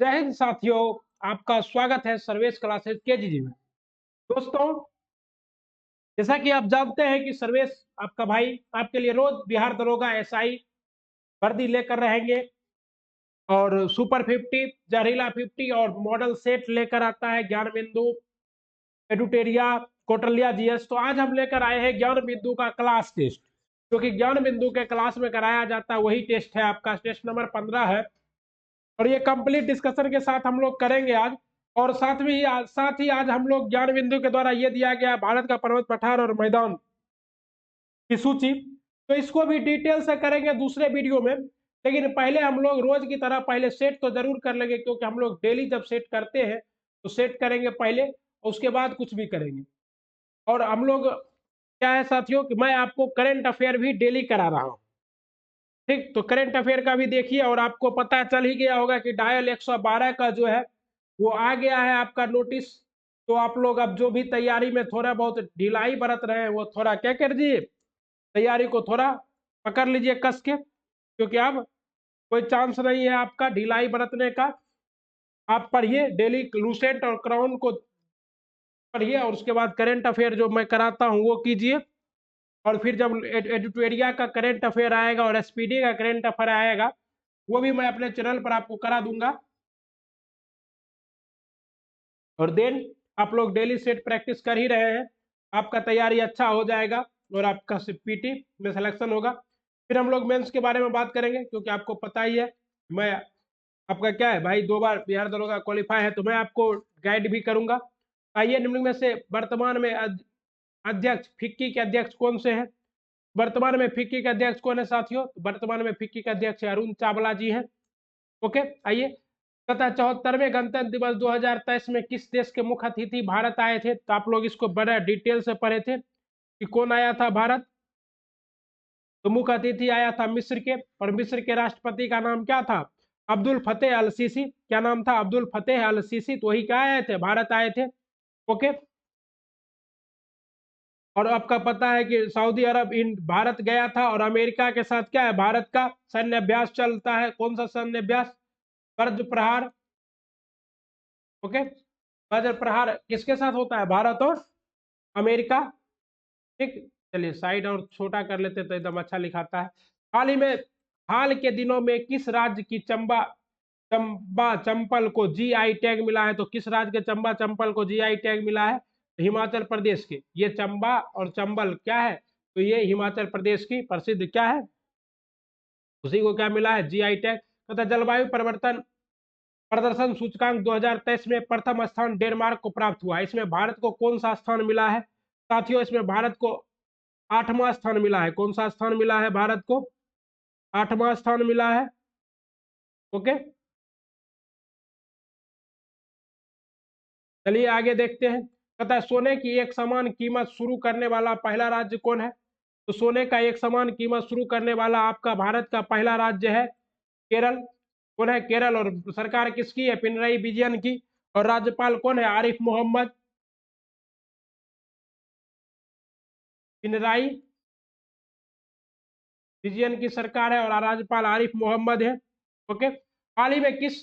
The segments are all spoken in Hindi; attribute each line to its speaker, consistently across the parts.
Speaker 1: जय हिंद साथियों। आपका स्वागत है सर्वेश क्लासेस केजीजी में। दोस्तों, जैसा कि आप जानते हैं कि सर्वेश आपका भाई आपके लिए रोज बिहार दरोगा एसआई वर्दी लेकर रहेंगे और सुपर 50, जहरीला 50 और मॉडल सेट लेकर आता है। ज्ञान बिंदु, एडुटेरिया, कोटलिया जीएस। तो आज हम लेकर आए हैं ज्ञान बिंदु का क्लास टेस्ट, जो कि ज्ञान बिंदु के क्लास में कराया जाता है। वही टेस्ट है, आपका टेस्ट नंबर 15 है और ये कंप्लीट डिस्कशन के साथ हम लोग करेंगे आज। और साथ ही आज हम लोग ज्ञान बिंदु के द्वारा ये दिया गया भारत का पर्वत पठार और मैदान की सूची, तो इसको भी डिटेल से करेंगे दूसरे वीडियो में। लेकिन पहले हम लोग रोज की तरह पहले सेट तो जरूर कर लेंगे, क्योंकि हम लोग डेली जब सेट करते हैं तो सेट करेंगे पहले और उसके बाद कुछ भी करेंगे। और हम लोग क्या है साथियों कि मैं आपको करंट अफेयर भी डेली करा रहा हूँ। ठीक, तो करंट अफेयर का भी देखिए और आपको पता चल ही गया होगा कि डायल 112 का जो है वो आ गया है आपका नोटिस। तो आप लोग अब जो भी तैयारी में थोड़ा बहुत ढिलाई बरत रहे हैं वो थोड़ा क्या कर दीजिए, तैयारी को थोड़ा पकड़ लीजिए कस के, क्योंकि अब कोई चांस नहीं है आपका ढिलाई बरतने का। आप पढ़िए डेली लूसेंट और क्राउन को पढ़िए और उसके बाद करंट अफेयर जो मैं कराता हूँ वो कीजिए। और फिर जब एडिटोरिया का करंट अफेयर आएगा और एसपीडी का करंट अफेयर आएगा वो भी मैं अपने चैनल पर आपको करा दूंगा। और देन आप लोग डेली सेट प्रैक्टिस कर ही रहे हैं, आपका तैयारी अच्छा हो जाएगा और आपका पीटी में सिलेक्शन होगा। फिर हम लोग मेंस के बारे में बात करेंगे, क्योंकि आपको पता ही है मैं आपका क्या है भाई 2 बार बिहार दरोगा क्वालिफाई है, तो मैं आपको गाइड भी करूंगा। आइए, निम्न में से वर्तमान में अध्यक्ष फिक्की के अध्यक्ष कौन से हैं? वर्तमान में फिक्की के अध्यक्ष कौन है साथियों? वर्तमान में फिक्की के अध्यक्ष अरुण चावला जी हैं। ओके, आइए। तथा 74वें गणतंत्र दिवस 2023 में किस देश के मुख्य अतिथि भारत आए थे? तो आप लोग इसको बड़ा डिटेल से पढ़े थे कि कौन आया था भारत। तो मुख्य अतिथि आया था मिस्र के, और मिस्र के राष्ट्रपति का नाम क्या था? अब्दुल फतेह अल सीसी। क्या नाम था? अब्दुल फतेह अल सीसी। तो वही क्या आए थे? भारत आए थे। ओके। और आपका पता है कि सऊदी अरब इन भारत गया था और अमेरिका के साथ क्या है, भारत का सैन्य अभ्यास चलता है। कौन सा सैन्य अभ्यास? वज्र प्रहार। ओके, वज्र प्रहार किसके साथ होता है? भारत और अमेरिका। ठीक, चलिए साइड और छोटा कर लेते तो एकदम अच्छा लिखाता है। हाल ही में, हाल के दिनों में किस राज्य की चंबा चंबा चंपल को जीआई टैग मिला है? तो किस राज्य के चंबा चंपल को जीआई टैग मिला है? तो हिमाचल प्रदेश के। ये चंबा और चंबल क्या है? तो ये हिमाचल प्रदेश की प्रसिद्ध क्या है, उसी को क्या मिला है? GI tag. तथा जलवायु परिवर्तन प्रदर्शन सूचकांक 2023 में प्रथम स्थान डेनमार्क को प्राप्त हुआ। इसमें भारत को कौन सा स्थान मिला है साथियों? इसमें भारत को 8वां स्थान मिला है। कौन सा स्थान मिला है भारत को? 8वां स्थान मिला है। ओके, चलिए आगे देखते हैं। तथा सोने की एक समान कीमत शुरू करने वाला पहला राज्य कौन है? तो सोने का एक समान कीमत शुरू करने वाला आपका भारत का पहला राज्य है केरल। कौन है? केरल। और सरकार किसकी है? पिनराई विजयन की। और राज्यपाल कौन है? आरिफ मोहम्मद। पिनराई विजयन की सरकार है और राज्यपाल आरिफ मोहम्मद है। ओके। हाल ही में किस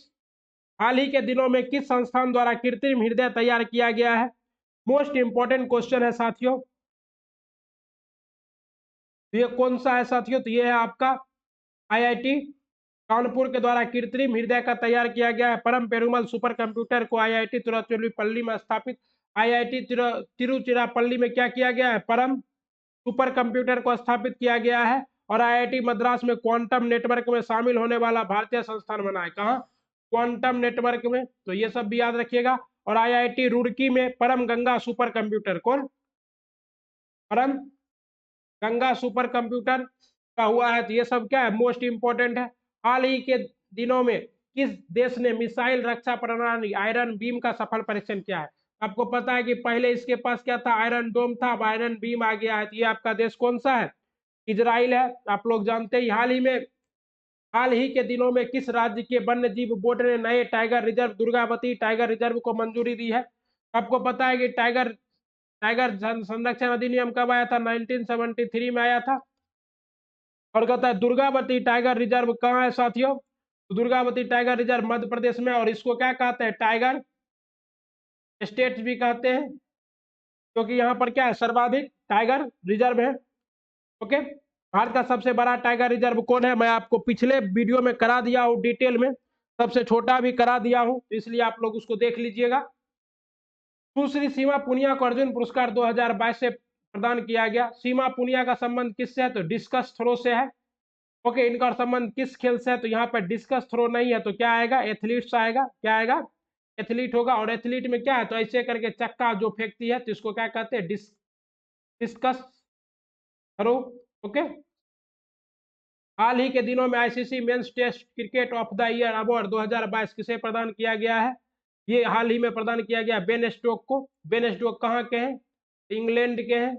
Speaker 1: हाल ही के दिनों में किस संस्थान द्वारा कृत्रिम हृदय तैयार किया गया है? मोस्ट इंपॉर्टेंट क्वेश्चन है साथियों। तो ये कौन सा है साथियों? तो ये है आपका आईआईटी कानपुर के द्वारा कृत्रिम हृदय का तैयार किया गया है। परम पेरुमल सुपर कंप्यूटर को आईआईटी तिरुचिरापल्ली में स्थापित, आईआईटी तिरुचिरापल्ली में क्या किया गया है? परम सुपर कंप्यूटर को स्थापित किया गया है। और आईआईटी मद्रास में क्वांटम नेटवर्क में शामिल होने वाला भारतीय संस्थान बना है। कहाँ? क्वांटम नेटवर्क में। तो ये सब भी याद रखिएगा। और आईआईटी रुड़की में परम गंगा सुपर कंप्यूटर, कौन? परम गंगा सुपर कंप्यूटर का हुआ है। तो ये सब क्या है? मोस्ट इंपोर्टेंट है। हाल ही के दिनों में किस देश ने मिसाइल रक्षा प्रणाली आयरन बीम का सफल परीक्षण किया है? आपको पता है कि पहले इसके पास क्या था? आयरन डोम था, अब आयरन बीम आ गया है। तो ये आपका देश कौन सा है? इजराइल है। आप लोग जानते ही। हाल ही के दिनों में किस राज्य के वन्य जीव बोर्ड ने नए tiger reserve Durgavati tiger reserve को मंजूरी दी है? आपको पता है कि टाइगर टाइगर संरक्षण अधिनियम कब आया था? 1973 में आया था। और कहता है दुर्गावती टाइगर रिजर्व कहाँ है साथियों? तो दुर्गावती टाइगर रिजर्व मध्य प्रदेश में, और इसको क्या कहते हैं, टाइगर स्टेट भी कहते हैं, क्योंकि यहाँ पर क्या है, सर्वाधिक टाइगर रिजर्व है। ओके, भारत का सबसे बड़ा टाइगर रिजर्व कौन है, मैं आपको पिछले वीडियो में करा दिया हूँ डिटेल में, सबसे छोटा भी करा दिया हूँ, तो इसलिए आप लोग उसको देख लीजिएगा। सुश्री सीमा पुनिया को अर्जुन पुरस्कार 2022 से प्रदान किया गया। सीमा पुनिया का संबंध किससे है, तो डिस्कस थ्रो से है। ओके, इनका संबंध किस खेल से है, तो यहाँ पर डिस्कस थ्रो नहीं है, तो क्या आएगा, एथलीट्स आएगा। क्या आएगा, एथलीट होगा। और एथलीट में क्या है, तो ऐसे करके चक्का जो फेंकती है, तो इसको क्या कहते हैं, डिस्कस थ्रो। ओके, हाल ही के दिनों में ICC men's test cricket of the year award 2022 किसे प्रदान किया गया है, ये हाल ही में प्रदान किया गया बेन स्टोक को। बेन स्टोक कहाँ के हैं, इंग्लैंड के हैं।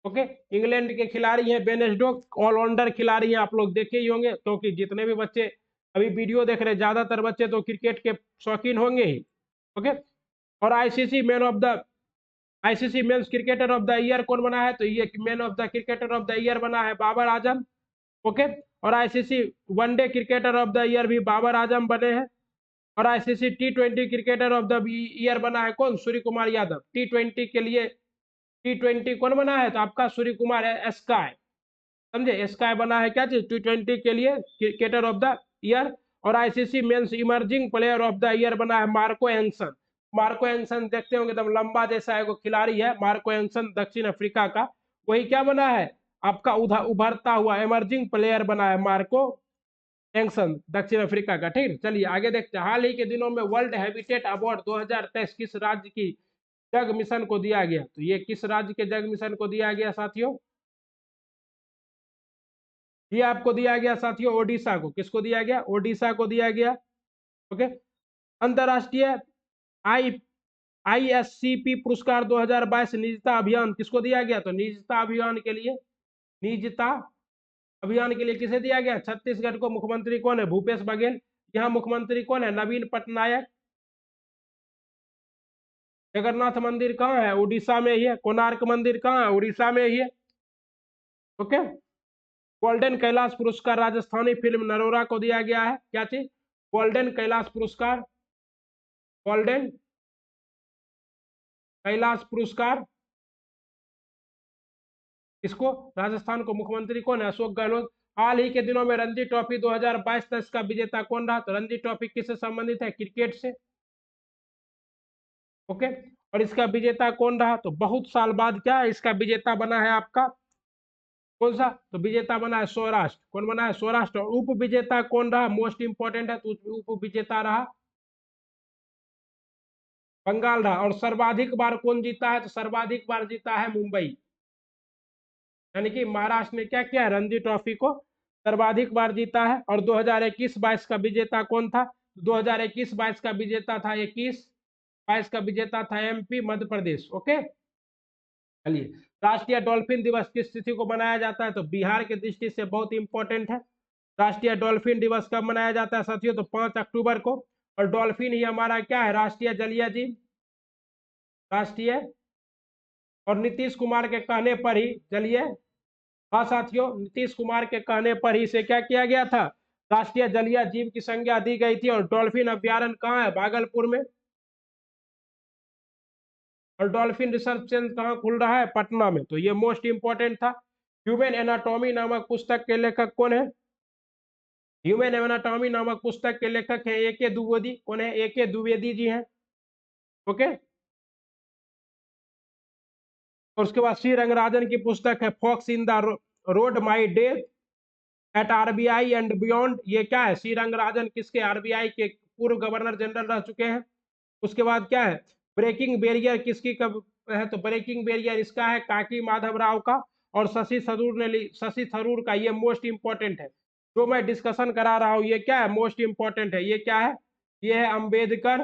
Speaker 1: ओके, इंग्लैंड के खिलाड़ी हैं बेन स्टोक, ऑलराउंडर खिलाड़ी हैं, आप लोग देखे ही होंगे, क्योंकि जितने भी बच्चे अभी वीडियो देख रहे हैं ज्यादातर बच्चे तो क्रिकेट के शौकीन होंगे ही। ओके, और ICC men's cricketer of the year कौन बना है, तो ये man of the cricketer of the year बना है बाबर आजम। ओके, और ICC one day cricketer of the year भी बाबर आजम बने हैं। और ICC T20 cricketer of the year बना है कौन, सूर्य कुमार यादव। T20 के लिए T20 कौन बना है, तो आपका सूर्य कुमार स्काई, समझे, स्काई बना है क्या चीज, T20 के लिए क्रिकेटर ऑफ द ईयर। और ICC men's emerging player of the year बना है मार्को एंसन। मार्को एंसन देखते होंगे, एकदम लंबा जैसा है, वो खिलाड़ी है मार्को एंसन, दक्षिण अफ्रीका का, वही क्या बना है, आपका उभरता हुआ इमर्जिंग प्लेयर बना है मार्को एंसन, दक्षिण अफ्रीका का। ठीक, चलिए आगे देखते हैं। हाल ही के दिनों में वर्ल्ड हैबिटेट अवार्ड 2023 किस राज्य की जग मिशन को दिया गया, तो ये किस राज्य के जग मिशन को दिया गया साथियों, ये आपको दिया गया साथियों ओडिशा को। किसको दिया गया, ओडिशा को दिया गया। ओके, अंतरराष्ट्रीय आई आईएससीपी पुरस्कार 2022 निजता अभियान किसको दिया गया, तो निजता अभियान के लिए, निजता अभियान के लिए किसे दिया गया, छत्तीसगढ़ को। मुख्यमंत्री कौन है, भूपेश बघेल। यहाँ मुख्यमंत्री कौन है, नवीन पटनायक। जगन्नाथ मंदिर कहाँ है, उड़ीसा में ही है। कोणार्क मंदिर कहाँ है, उड़ीसा में ही है। ओके, गोल्डन कैलाश पुरस्कार राजस्थानी फिल्म नरोरा को दिया गया है। क्या चीज, गोल्डन कैलाश पुरस्कार, गोल्डन कैलाश पुरस्कार इसको, राजस्थान को। मुख्यमंत्री कौन है, अशोक गहलोत। हाल ही के दिनों में रणजी ट्रॉफी 2022 का विजेता कौन रहा, तो रणजी ट्रॉफी किससे संबंधित है, क्रिकेट से। ओके, और इसका विजेता कौन रहा, तो बहुत साल बाद क्या है, इसका विजेता बना है आपका कौन सा, तो विजेता बना है सौराष्ट्र। कौन बना है, सौराष्ट्र। और उप विजेता कौन रहा, मोस्ट इंपोर्टेंट है, तो उप विजेता रहा बंगाल रहा। और सर्वाधिक बार कौन जीता है, तो सर्वाधिक बार जीता है मुंबई, यानी कि महाराष्ट्र ने क्या किया है, रणजी ट्रॉफी को सर्वाधिक बार जीता है। और 2021-22 का विजेता कौन था, 2021-22 का विजेता था, 21-22 का विजेता था एमपी, मध्य प्रदेश। ओके, चलिए, राष्ट्रीय डॉल्फिन दिवस किस तिथि को मनाया जाता है, तो बिहार की दृष्टि से बहुत इंपॉर्टेंट है। राष्ट्रीय डॉल्फिन दिवस कब मनाया जाता है साथियों, तो 5 अक्टूबर को। और डॉल्फिन ही हमारा क्या है, राष्ट्रीय जलीय जीव, राष्ट्रीय। और नीतीश कुमार के कहने पर ही, चलिए, हाँ साथियों, नीतीश कुमार के कहने पर ही इसे क्या किया गया था, राष्ट्रीय जलीय जीव की संज्ञा दी गई थी। और डॉल्फिन अभ्यारण्य कहाँ है, भागलपुर में। और डॉल्फिन रिसर्च सेंटर कहाँ खुल रहा है, पटना में। तो ये मोस्ट इंपोर्टेंट था। ह्यूमन एनाटॉमी नामक पुस्तक के लेखक कौन है, ह्यूमन एनाटॉमी नामक पुस्तक के लेखक है A.K. द्विवेदी। कौन है, A.K. द्विवेदी जी हैं। ओके, और उसके बाद सी रंगराजन की पुस्तक है fox in the road my death at RBI and beyond. ये क्या है, सी रंगराजन किसके, आरबीआई के पूर्व गवर्नर जनरल रह चुके हैं। उसके बाद क्या है, ब्रेकिंग बैरियर किसकी कब है, तो ब्रेकिंग बैरियर इसका है काकी माधव राव का। और शशि थरूर ने ली, शशि थरूर का, ये मोस्ट इंपॉर्टेंट है। जो मैं डिस्कशन करा रहा हूँ ये क्या है, मोस्ट इंपॉर्टेंट है। ये क्या है, ये है अंबेडकर,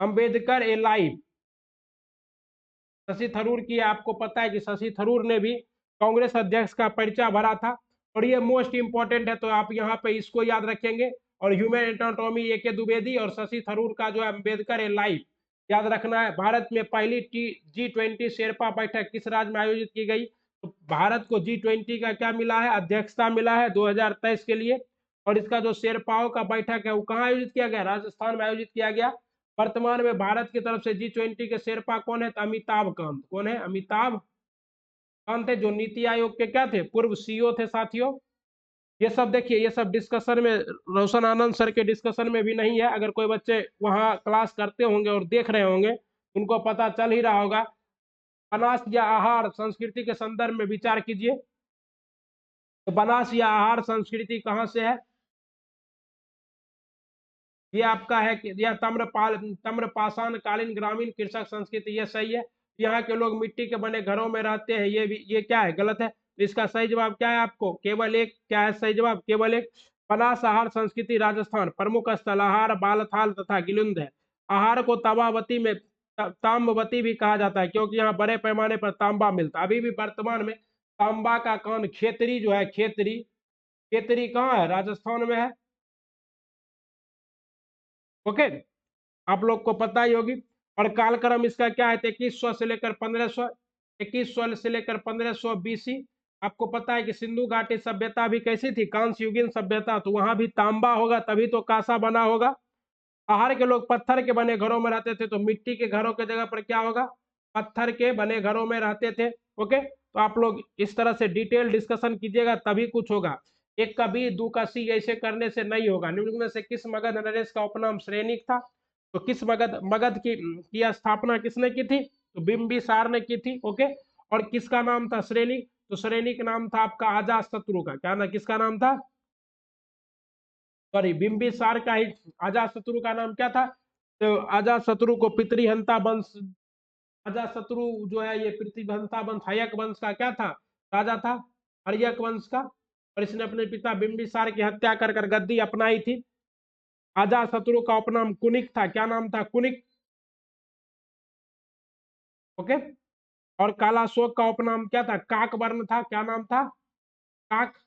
Speaker 1: अंबेडकर ए लाइफ, शशि थरूर की। आपको पता है कि शशि थरूर ने भी कांग्रेस अध्यक्ष का पर्चा भरा था। और ये मोस्ट इंपॉर्टेंट है, तो आप यहाँ पे इसको याद रखेंगे। और ह्यूमन एनाटॉमी A.K. द्विवेदी, और शशि थरूर का जो है अंबेडकर ए लाइफ याद रखना है। भारत में पहली G20 शेरपा बैठक किस राज्य में आयोजित की गई, तो भारत को G20 का क्या मिला है, अध्यक्षता मिला है 2023 के लिए। और इसका जो शेरपाओ का बैठक है वो कहाँ आयोजित किया गया? राजस्थान में आयोजित किया गया। वर्तमान में भारत की तरफ से G20 के शेरपा कौन है? तो अमिताभ कांत। कौन है? अमिताभ कांत है, जो नीति आयोग के क्या थे? पूर्व सीईओ थे साथियों। ये सब देखिए, ये सब डिस्कशन में रोशन आनंद सर के डिस्कशन में भी नहीं है। अगर कोई बच्चे वहां क्लास करते होंगे और देख रहे होंगे, उनको पता चल ही रहा होगा। बनास या आहार संस्कृति के संदर्भ में विचार कीजिए। तो बनास या आहार संस्कृति कहाँ से है? ये आपका है कि यह तम्रपाषाण कालीन ग्रामीण कृषक संस्कृति, ये सही है। यहाँ के लोग मिट्टी के बने घरों में रहते हैं, ये भी, ये क्या है? गलत है। तो इसका सही जवाब क्या है? आपको केवल एक, क्या है सही जवाब? केवल एक। पलास आहार संस्कृति राजस्थान प्रमुख स्थल आहार बालथाल तथा गिलुंद है। आहार को तवावती में ताम्रवती भी कहा जाता है, क्योंकि यहाँ बड़े पैमाने पर तांबा मिलता है। अभी भी वर्तमान में तांबा का कान खेतरी जो है, खेतरी, खेतरी कहाँ है? राजस्थान में है। ओके, आप लोग को पता ही होगी। और कालक्रम इसका क्या है? 2100 से लेकर 1500, 2100 से लेकर 1500 BC। आपको पता है कि सिंधु घाटी सभ्यता भी कैसी थी? कांस्य युगीन सभ्यता। तो वहां भी तांबा होगा, तभी तो कांसा बना होगा। आहार के लोग पत्थर के बने घरों में रहते थे, तो मिट्टी के घरों के जगह पर क्या होगा? पत्थर के बने घरों में रहते थे। ओके, तो आप लोग इस तरह से डिटेल डिस्कशन कीजिएगा, तभी कुछ होगा। एक का बी, दो का सी, ऐसे करने से नहीं होगा। निम्न में से किस मगध नरेश का उपनाम श्रेनिक था? तो किस मगध मगध की स्थापना किसने की थी? तो बिंबिसार ने की थी। ओके, और किसका नाम था श्रेनिक? तो श्रेनिक नाम था आपका अजातशत्रु का। क्या ना, किसका नाम था? सॉरी, बिंबिसार का ही। अजातशत्रु का नाम क्या था? तो अजातशत्रु को पितृहंता वंश, अजातशत्रु जो है ये पितृहंता वंश, हयक वंश का क्या था? राजा था, हर्यक वंश का। और इसने अपने पिता बिंबिसार की हत्या कर कर गद्दी अपनाई थी। अजातशत्रु का उपनाम कुनिक था। क्या नाम था? कुनिक। ओके, और कालाशोक का उपनाम क्या था? काकवर्ण था। क्या नाम था? काक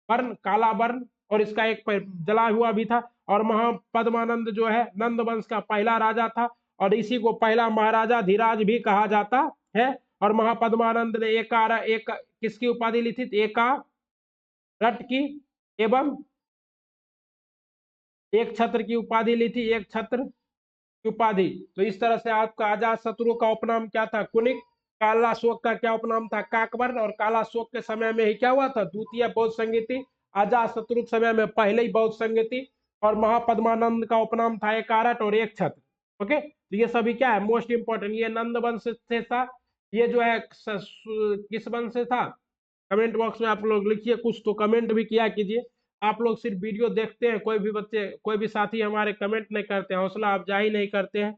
Speaker 1: वर्ण, काला वर्ण। और इसका एक पैर जला हुआ भी था। और महापद्मानंद जो है नंद वंश का पहला राजा था, और इसी को पहला महाराजा धीराज भी कहा जाता है। और महापद्मानंद ने एक किसकी उपाधि ली थी? एका रट की एवं एक छत्र की उपाधि ली थी, एक छत्र की उपाधि। तो इस तरह से आपका अजात शत्रु का उपनाम क्या था? कुनिक। कालाशोक का क्या उपनाम था? काकवर्ण। और कालाशोक के समय में ही क्या हुआ था? द्वितीय बौद्ध संगीति। अजात शत्रु के समय में पहले ही बौद्ध संगीति। और महापद्मानंद का उपनाम था एक कारट और एक छत्र। ओके, तो ये सभी क्या है? Most important. ये नंद वंश से था। ये जो है किस वंश से था? कमेंट बॉक्स में आप लोग लिखिए, कुछ तो कमेंट भी किया कीजिए। आप लोग सिर्फ वीडियो देखते हैं, कोई भी बच्चे, कोई भी साथी हमारे कमेंट नहीं करते हैं, हौसला अफजाई नहीं करते हैं।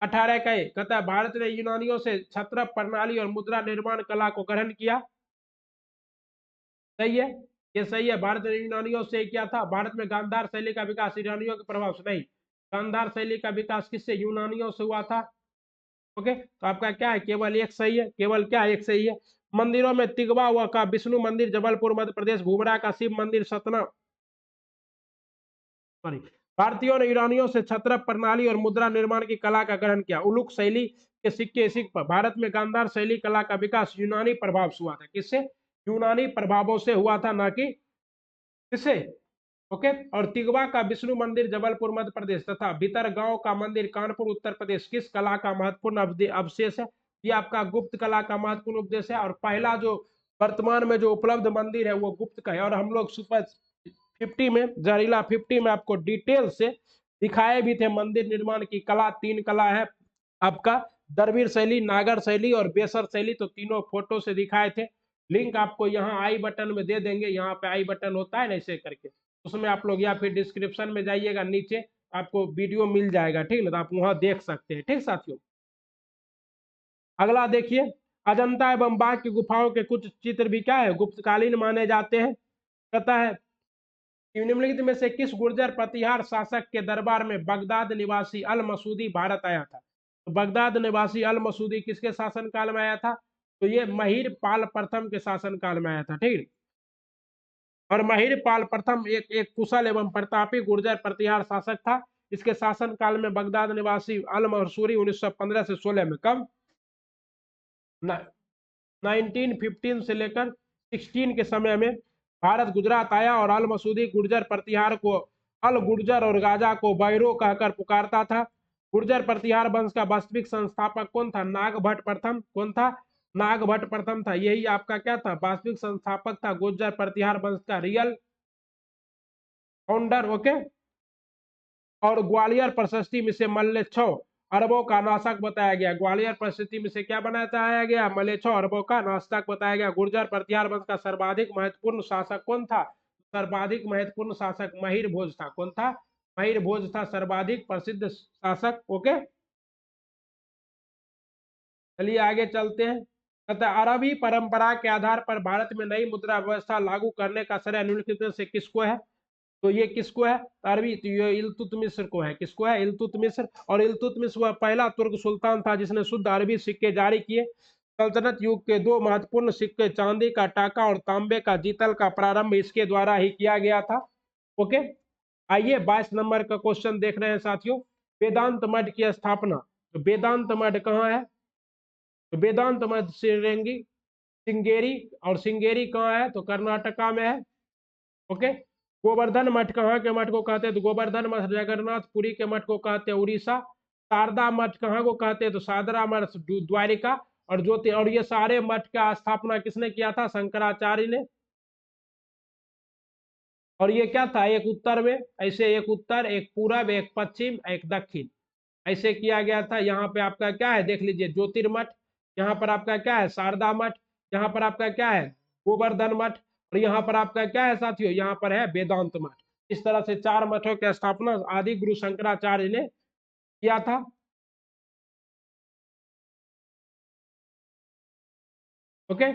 Speaker 1: 18 का कहता है भारत ने यूनानियों से छत्रप प्रणाली और मुद्रा निर्माण कला को ग्रहण किया। सही है, ये सही है। भारत ने यूनानियों से क्या था? भारत में गांधार शैली का विकास यूनानियों के प्रभाव से नहीं। गांधार शैली का विकास किससे? यूनानियों से हुआ था। ओके, तो आपका क्या है? केवल एक सही है। केवल क्या? एक सही है। मंदिरों में तिगवा हुआ का विष्णु मंदिर जबलपुर मध्य प्रदेश, भूमरा का शिव मंदिर सतना, सॉरी, भारतीयों ने यूनानियों से छत्र प्रणाली और मुद्रा निर्माण की कला का ग्रहण किया। उलुक शैली के सिक्के सिक्क पर। भारत में गांधार शैली कला का विकास यूनानी प्रभाव से हुआ था। किससे? यूनानी प्रभावों से हुआ था, ना कि किससे? ओके, और तिगवा का विष्णु मंदिर जबलपुर मध्य प्रदेश तथा भीतरगांव का मंदिर कानपुर उत्तर प्रदेश किस कला का महत्वपूर्ण अवशेष है? ये आपका गुप्त कला का महत्वपूर्ण उपदेश है। और पहला जो वर्तमान में जो उपलब्ध मंदिर है वो गुप्त का है। और हम लोग सुपर 50 में, जहरीला 50 में आपको डिटेल से दिखाए भी थे मंदिर निर्माण की कला। 3 कला है आपका, द्रविड़ शैली, नागर शैली और बेसर शैली। तो तीनों फोटो से दिखाए थे। लिंक आपको यहाँ आई बटन में दे देंगे, यहाँ पे आई बटन होता है ना, ऐसे करके उसमें आप लोग, या फिर डिस्क्रिप्शन में जाइएगा नीचे, आपको वीडियो मिल जाएगा। ठीक ना, तो आप वहां देख सकते हैं। ठीक साथियों, अगला देखिए, अजंता एवं बाघ की गुफाओं के कुछ चित्र भी क्या है? गुप्तकालीन माने जाते हैं। कहता है निम्नलिखित में से किस गुर्जर प्रतिहार शासक के दरबार में बगदाद निवासी अल मसूदी भारत आया था? तो बगदाद निवासी अल मसूदी किसके शासन काल में आया था? तो ये महिर पाल प्रथम के शासन काल में आया था। ठीक, और महिर पाल प्रथम एक कुशल एवं प्रतापी गुर्जर प्रतिहार शासक था। इसके शासन काल में बगदाद निवासी अल मंसूरी 1915 से 16 में, कब? 1915 से लेकर 16 के समय में भारत गुजरात आया और अल मसूदी गुर्जर प्रतिहार को अल गुर्जर और गाजा को बैरो कहकर पुकारता था। गुर्जर प्रतिहार वंश का वास्तविक संस्थापक कौन था? नागभट्ट प्रथम। कौन था? नागभट्ट प्रथम था। यही आपका क्या था? वास्तविक संस्थापक था गुर्जर प्रतिहार वंश का, रियल फाउंडर। ओके। और ग्वालियर प्रशस्ति में से मल्लेच्छो अरबों का नाशक बताया गया। ग्वालियर प्रशस्ति में से क्या बनाया गया? मल्लेच्छो अरबों का नाशक बताया गया। गुर्जर प्रतिहार वंश का सर्वाधिक महत्वपूर्ण शासक कौन था? सर्वाधिक महत्वपूर्ण शासक महिर भोज था। कौन था? महिर भोज था सर्वाधिक प्रसिद्ध शासक। ओके, चलिए आगे चलते हैं। कहता अरबी परंपरा के आधार पर भारत में नई मुद्रा व्यवस्था लागू करने का श्रेय निम्नलिखित में से किसको है? तो ये किसको है? अरबी, तो ये इल्तुतमिश को है। किसको है? इल्तुतमिश। और इल्तुतमिश वह पहला तुर्क सुल्तान था जिसने शुद्ध अरबी सिक्के जारी किए। सल्तनत युग के दो महत्वपूर्ण सिक्के चांदी का टाका और तांबे का जीतल का प्रारंभ इसके द्वारा ही किया गया था। ओके, आइए 22 नंबर का क्वेश्चन देख रहे हैं साथियों। वेदांत मठ की स्थापना। तो वेदांत मठ कहाँ है? तो वेदांत मठ सिंगेरी, और सिंगेरी कहाँ है? तो कर्नाटका में है। ओके। गोवर्धन मठ कहाँ के मठ को कहते हैं? तो गोवर्धन मठ जगन्नाथपुरी के मठ को कहते हैं, उड़ीसा। शारदा मठ कहाँ को कहते हैं? तो शारदा मठ द्वारिका। और ज्योति, और ये सारे मठ का स्थापना किसने किया था? शंकराचार्य ने। और ये क्या था? एक उत्तर में ऐसे, एक उत्तर, एक पूरब, एक पश्चिम, एक दक्षिण, ऐसे किया गया था। यहाँ पे आपका क्या है? देख लीजिए, ज्योतिर्मठ। यहाँ पर आपका क्या है? शारदा मठ। यहाँ पर आपका क्या है? गोवर्धन मठ। और यहाँ पर आपका क्या है साथियों? यहाँ पर है वेदांत मठ। इस तरह से चार मठों की स्थापना आदि गुरु शंकराचार्य ने किया था। ओके,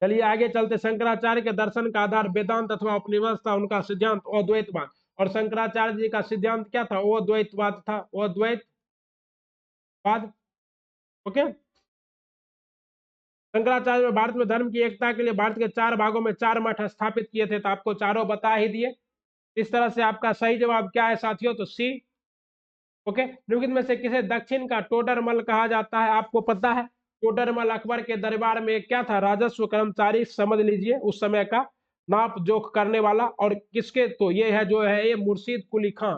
Speaker 1: चलिए आगे चलते। शंकराचार्य के दर्शन का आधार वेदांत अथवा उपनिवेश था। उनका सिद्धांत अद्वैतवाद। और शंकराचार्य जी का सिद्धांत क्या था? अद्वैतवाद था। अद्वैतवाद। ओके। शंकराचार्य ने भारत में धर्म की एकता के लिए भारत के चार भागों में चार मठ स्थापित किए थे। तो आपको चारों बता ही दिए। इस तरह से आपका सही जवाब क्या है साथियों? तो सी। ओके, निम्नलिखित में से किसे दक्षिण का टोडरमल कहा जाता है? आपको पता है टोडरमल अकबर के दरबार में क्या था? राजस्व कर्मचारी, समझ लीजिए उस समय का नाप जोख करने वाला। और किसके? तो ये है जो है ये मुर्शीद कुली खां।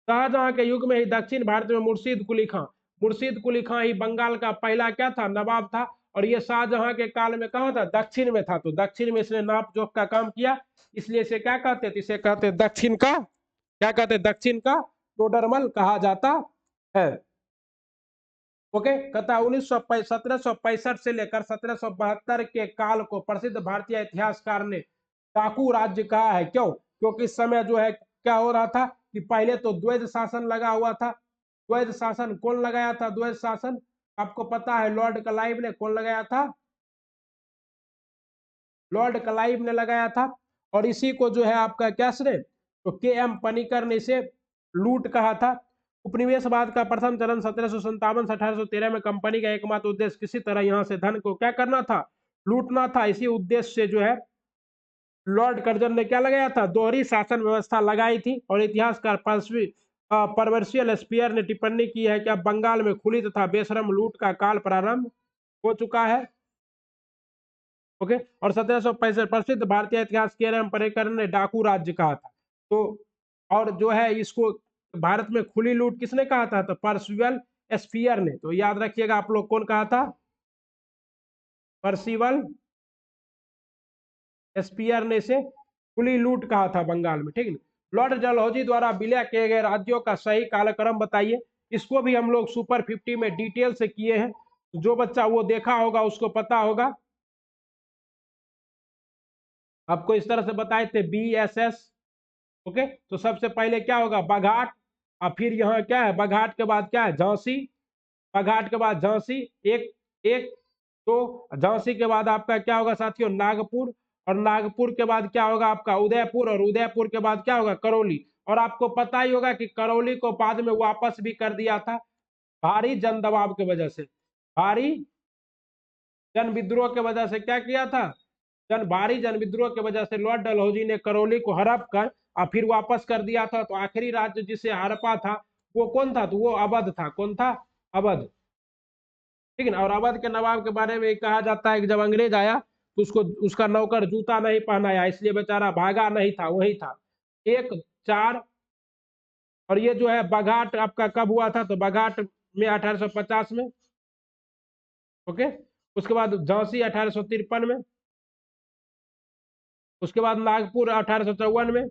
Speaker 1: शाहजहां के युग में ही दक्षिण भारत में मुर्शीद कुली खां ही बंगाल का पहला क्या था? नवाब था। और ये शाहजहां के काल में कहा था? दक्षिण में था। तो दक्षिण में इसने नाप जोख का काम किया, इसलिए इसे क्या कहते थे? इसे कहते दक्षिण का, क्या कहते? दक्षिण का टोडरमल कहा जाता है। ओके, कहता 1765 से लेकर 1772 के काल को प्रसिद्ध भारतीय इतिहासकार ने डाकू राज्य कहा है। क्यों? क्योंकि इस समय जो है क्या हो रहा था कि पहले तो द्वैध शासन लगा हुआ था। द्वैध शासन कौन लगाया था? द्वैध शासन आपको पता है, लॉर्ड क्लाइव ने। कौन लगाया था? लॉर्ड क्लाइव ने लगाया था। और इसी को जो है आपका क्या से, तो के एम पनिकर ने इसे लूट कहा था। उपनिवेशवाद का प्रथम चरण 1757 से 1813 में कंपनी का एकमात्र उद्देश्य किसी तरह यहां से धन को क्या करना था? लूटना था। इसी उद्देश्य से जो है लॉर्ड कर्जन ने क्या लगाया था? दोहरी शासन व्यवस्था लगाई थी। और इतिहासकार परवर्शियल स्पीयर ने टिप्पणी की है कि अब बंगाल में खुली तथा बेशरम लूट का काल प्रारंभ हो चुका है। ओके, और 1765 प्रसिद्ध भारतीय इतिहास के एम पर्रिकर ने डाकू राज्य कहा था। तो और जो है इसको भारत में खुली लूट किसने कहा था? तो पर्सिवल स्पीयर ने। तो याद रखिएगा आप लोग, कौन कहा था? पर्सिवल स्पीयर ने इसे खुली लूट कहा था बंगाल में। ठीक है। लॉर्ड डलहौजी द्वारा विलय किए गए राज्यों का सही कालक्रम बताइए। इसको भी हम लोग सुपर 50 में डिटेल से किए हैं। जो बच्चा वो देखा होगा उसको पता होगा। आपको इस तरह से बताए थे, BSS। ओके, तो सबसे पहले क्या होगा? बघाट। और फिर यहाँ क्या है? बघाट के बाद क्या है? झांसी। बघाट के बाद झांसी, एक एक तो झांसी के बाद आपका क्या होगा साथियों? नागपुर। और नागपुर के बाद क्या होगा आपका? उदयपुर। और उदयपुर के बाद क्या होगा? करौली। और आपको पता ही होगा कि करौली को बाद में वापस भी कर दिया था, भारी जन दबाव की वजह से। भारी जन विद्रोह की वजह से क्या किया था? भारी जन विद्रोह की वजह से लॉर्ड डलहौजी ने करौली को हड़प कर और फिर वापस कर दिया था। तो आखिरी राज्य जिसे हड़पा था वो कौन था? तो वो अवध था। कौन था? अवध। ठीक है ना। और अवध के नवाब के बारे में कहा जाता है कि जब अंग्रेज आया तो उसको उसका नौकर जूता नहीं पहनाया, इसलिए बेचारा भागा नहीं था, वही था। 1-4। और ये जो है बघाट आपका कब हुआ था, तो बघाट में 1850 में। ओके। उसके बाद झांसी 1853 में। उसके बाद नागपुर 1854 में।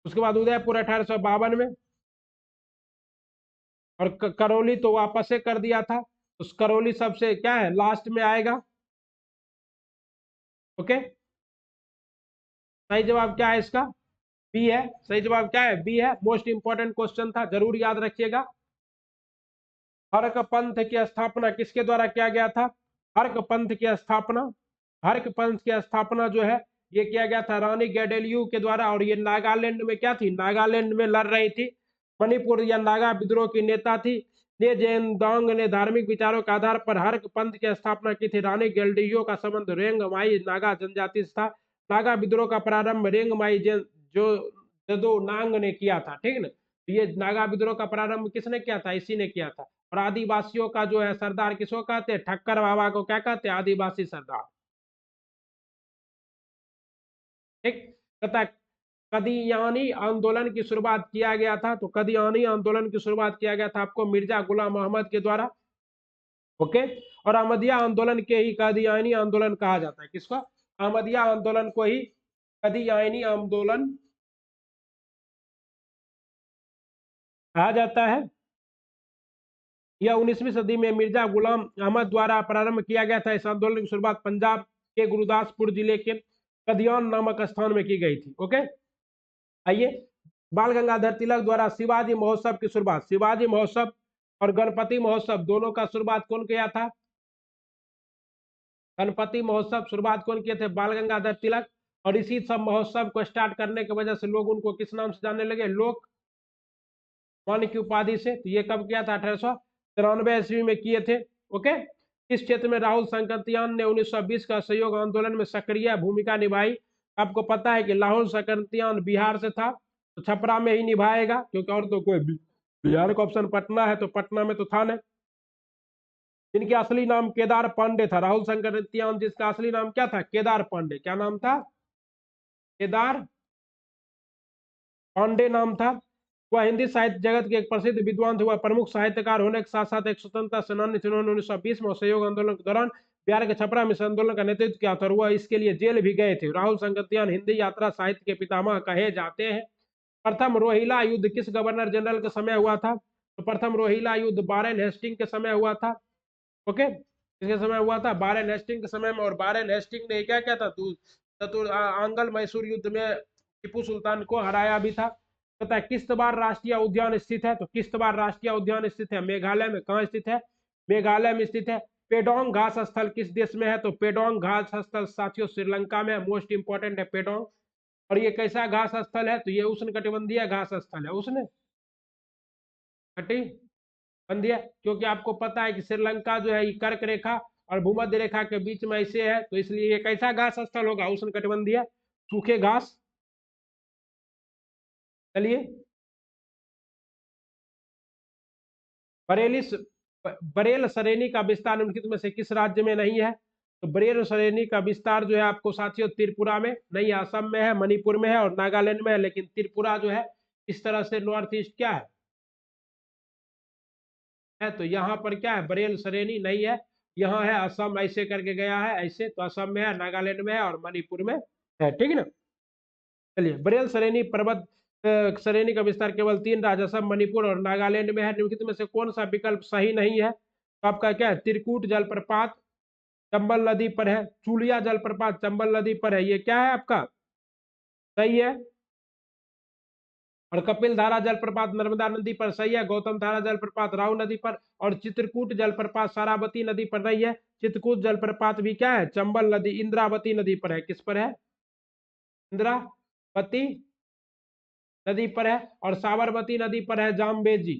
Speaker 1: उसके बाद उदयपुर 1852 में। और करौली तो वापस से कर दिया था। उस करौली सबसे क्या है, लास्ट में आएगा। ओके। सही जवाब क्या है इसका, बी है। सही जवाब क्या है, बी है। मोस्ट इंपॉर्टेंट क्वेश्चन था, जरूर याद रखिएगा। हर्क पंथ की स्थापना किसके द्वारा किया गया था, हर्क पंथ की स्थापना, हर्क पंथ की स्थापना जो है ये किया गया था रानी गैडेलियू के द्वारा। और ये नागालैंड में क्या थी, नागालैंड में लड़ रही थी। मणिपुर या नागा विद्रोह की नेता थी। ने जेनदोंग ने धार्मिक विचारों के आधार पर हर्क पंथ की स्थापना की थी। रानी गैडेलियू का संबंध रेंग माई नागा जनजाति से था। नागा विद्रोह का प्रारंभ रेंग माई जो जदो नांग ने किया था। ठीक है ना। ये नागा विद्रोह का प्रारंभ किसने किया था, इसी ने किया था। और आदिवासियों का जो है सरदार किसको कहते हैं, ठक्कर बाबा को क्या कहते हैं, आदिवासी सरदार। ठीक। कहता है कदियानी आंदोलन की शुरुआत किया गया था, तो कदियानी आंदोलन की शुरुआत किया गया था आपको मिर्जा गुलाम मोहम्मद के द्वारा। ओके। और अहमदिया आंदोलन के ही कदियानी आंदोलन कहा जाता है, किसको, अहमदिया आंदोलन को ही कदियानी आंदोलन कहा जाता है। यह 19वीं सदी में मिर्जा गुलाम अहमद द्वारा प्रारंभ किया गया था। इस आंदोलन की शुरुआत पंजाब के गुरदासपुर जिले के कदियान नामक स्थान में की गई थी। ओके। आइए, बाल गंगाधर तिलक द्वारा शिवाजी महोत्सव की शुरुआत, शिवाजी महोत्सव और गणपति महोत्सव दोनों का शुरुआत कौन किया था, गणपति महोत्सव शुरुआत कौन किए थे, बाल गंगाधर तिलक। और इसी सब महोत्सव को स्टार्ट करने की वजह से लोग उनको किस नाम से जानने लगे, लोक मान्य की उपाधि से। तो ये कब किया था, 1893 में किए थे। ओके। इस क्षेत्र में राहुल संकरतियान ने 1920 का सहयोग आंदोलन में सक्रिय भूमिका निभाई। आपको पता है कि राहुल संकरतियान बिहार से था, तो छपरा में ही निभाएगा, क्योंकि और तो कोई बिहार का ऑप्शन पटना है, तो पटना में तो था नहीं। जिनके असली नाम केदार पांडे था, राहुल संकरतियान जिसका असली नाम क्या था, केदार पांडे। क्या नाम था, केदार पांडे नाम था। वह हिंदी साहित्य जगत के एक प्रसिद्ध विद्वान थे। वह प्रमुख साहित्यकार होने के साथ साथ एक स्वतंत्रता सेनानी थे। उन्होंने 1920 में सहयोग आंदोलन के दौरान बिहार के छपरा में आंदोलन का नेतृत्व किया था, और वह इसके लिए जेल भी गए थे। राहुल संगतियान हिंदी यात्रा साहित्य के पितामह कहे जाते हैं। प्रथम रोहिला युद्ध किस गवर्नर जनरल के समय हुआ था, तो प्रथम रोहिला युद्ध वारेन हेस्टिंग के समय हुआ था। ओके। किसके समय हुआ था, वारेन हेस्टिंग के समय में। और वारेन हेस्टिंग ने क्या क्या था, आंगल मैसूर युद्ध में टीपू सुल्तान को हराया भी था। पता है किश्तवाड़ राष्ट्रीय उद्यान स्थित है, तो किश्तवाड़ राष्ट्रीय उद्यान स्थित है मेघालय में। कहाँ स्थित है, मेघालय में स्थित है। पेडोंग घास स्थल किस देश में है, तो पेडोंग घास स्थल साथियों श्रीलंका में। मोस्ट इंपोर्टेंट है पेडोंग। और ये कैसा घास स्थल है, तो ये उष्ण कटिबंधीय घास स्थल है, उष्ण कटिबंधीय। क्योंकि आपको पता है कि श्रीलंका जो है ये कर्क रेखा और भूमध्य रेखा के बीच में ऐसे है, तो इसलिए ये कैसा घास स्थल होगा, उष्ण कटिबंधीय सूखे घास। चलिए, बरेली बरेल श्रेणी का विस्तार निम्नलिखित में से किस राज्य में नहीं है, तो बरेल श्रेणी का विस्तार जो है आपको साथियों त्रिपुरा में नहीं है, असम में है, मणिपुर में है और नागालैंड में है। लेकिन त्रिपुरा जो है इस तरह से नॉर्थ ईस्ट क्या है, तो यहाँ पर क्या है, बरेल श्रेणी नहीं है। यहाँ है असम, ऐसे करके गया है ऐसे, तो असम में है, नागालैंड में है और मणिपुर में है। ठीक है ना। चलिए, बरेल श्रेणी पर्वत श्रेणी का विस्तार केवल 3 राज्य असम, मणिपुर और नागालैंड में है। निम्नलिखित में से कौन सा विकल्प सही नहीं है, तो आपका क्या है, त्रिकूट जलप्रपात चंबल नदी पर है, चूलिया जलप्रपात चंबल नदी पर है, ये क्या है आपका सही है। और कपिल धारा जलप्रपात नर्मदा नदी पर सही है। गौतम धारा जलप्रपात राऊ नदी पर। और चित्रकूट जलप्रपात सारावती नदी पर नहीं है। चित्रकूट जलप्रपात भी क्या है, चंबल नदी इंद्रावती नदी पर है। किस पर है, इंद्रावती नदी पर है। और साबरमती नदी पर है जामबेजी,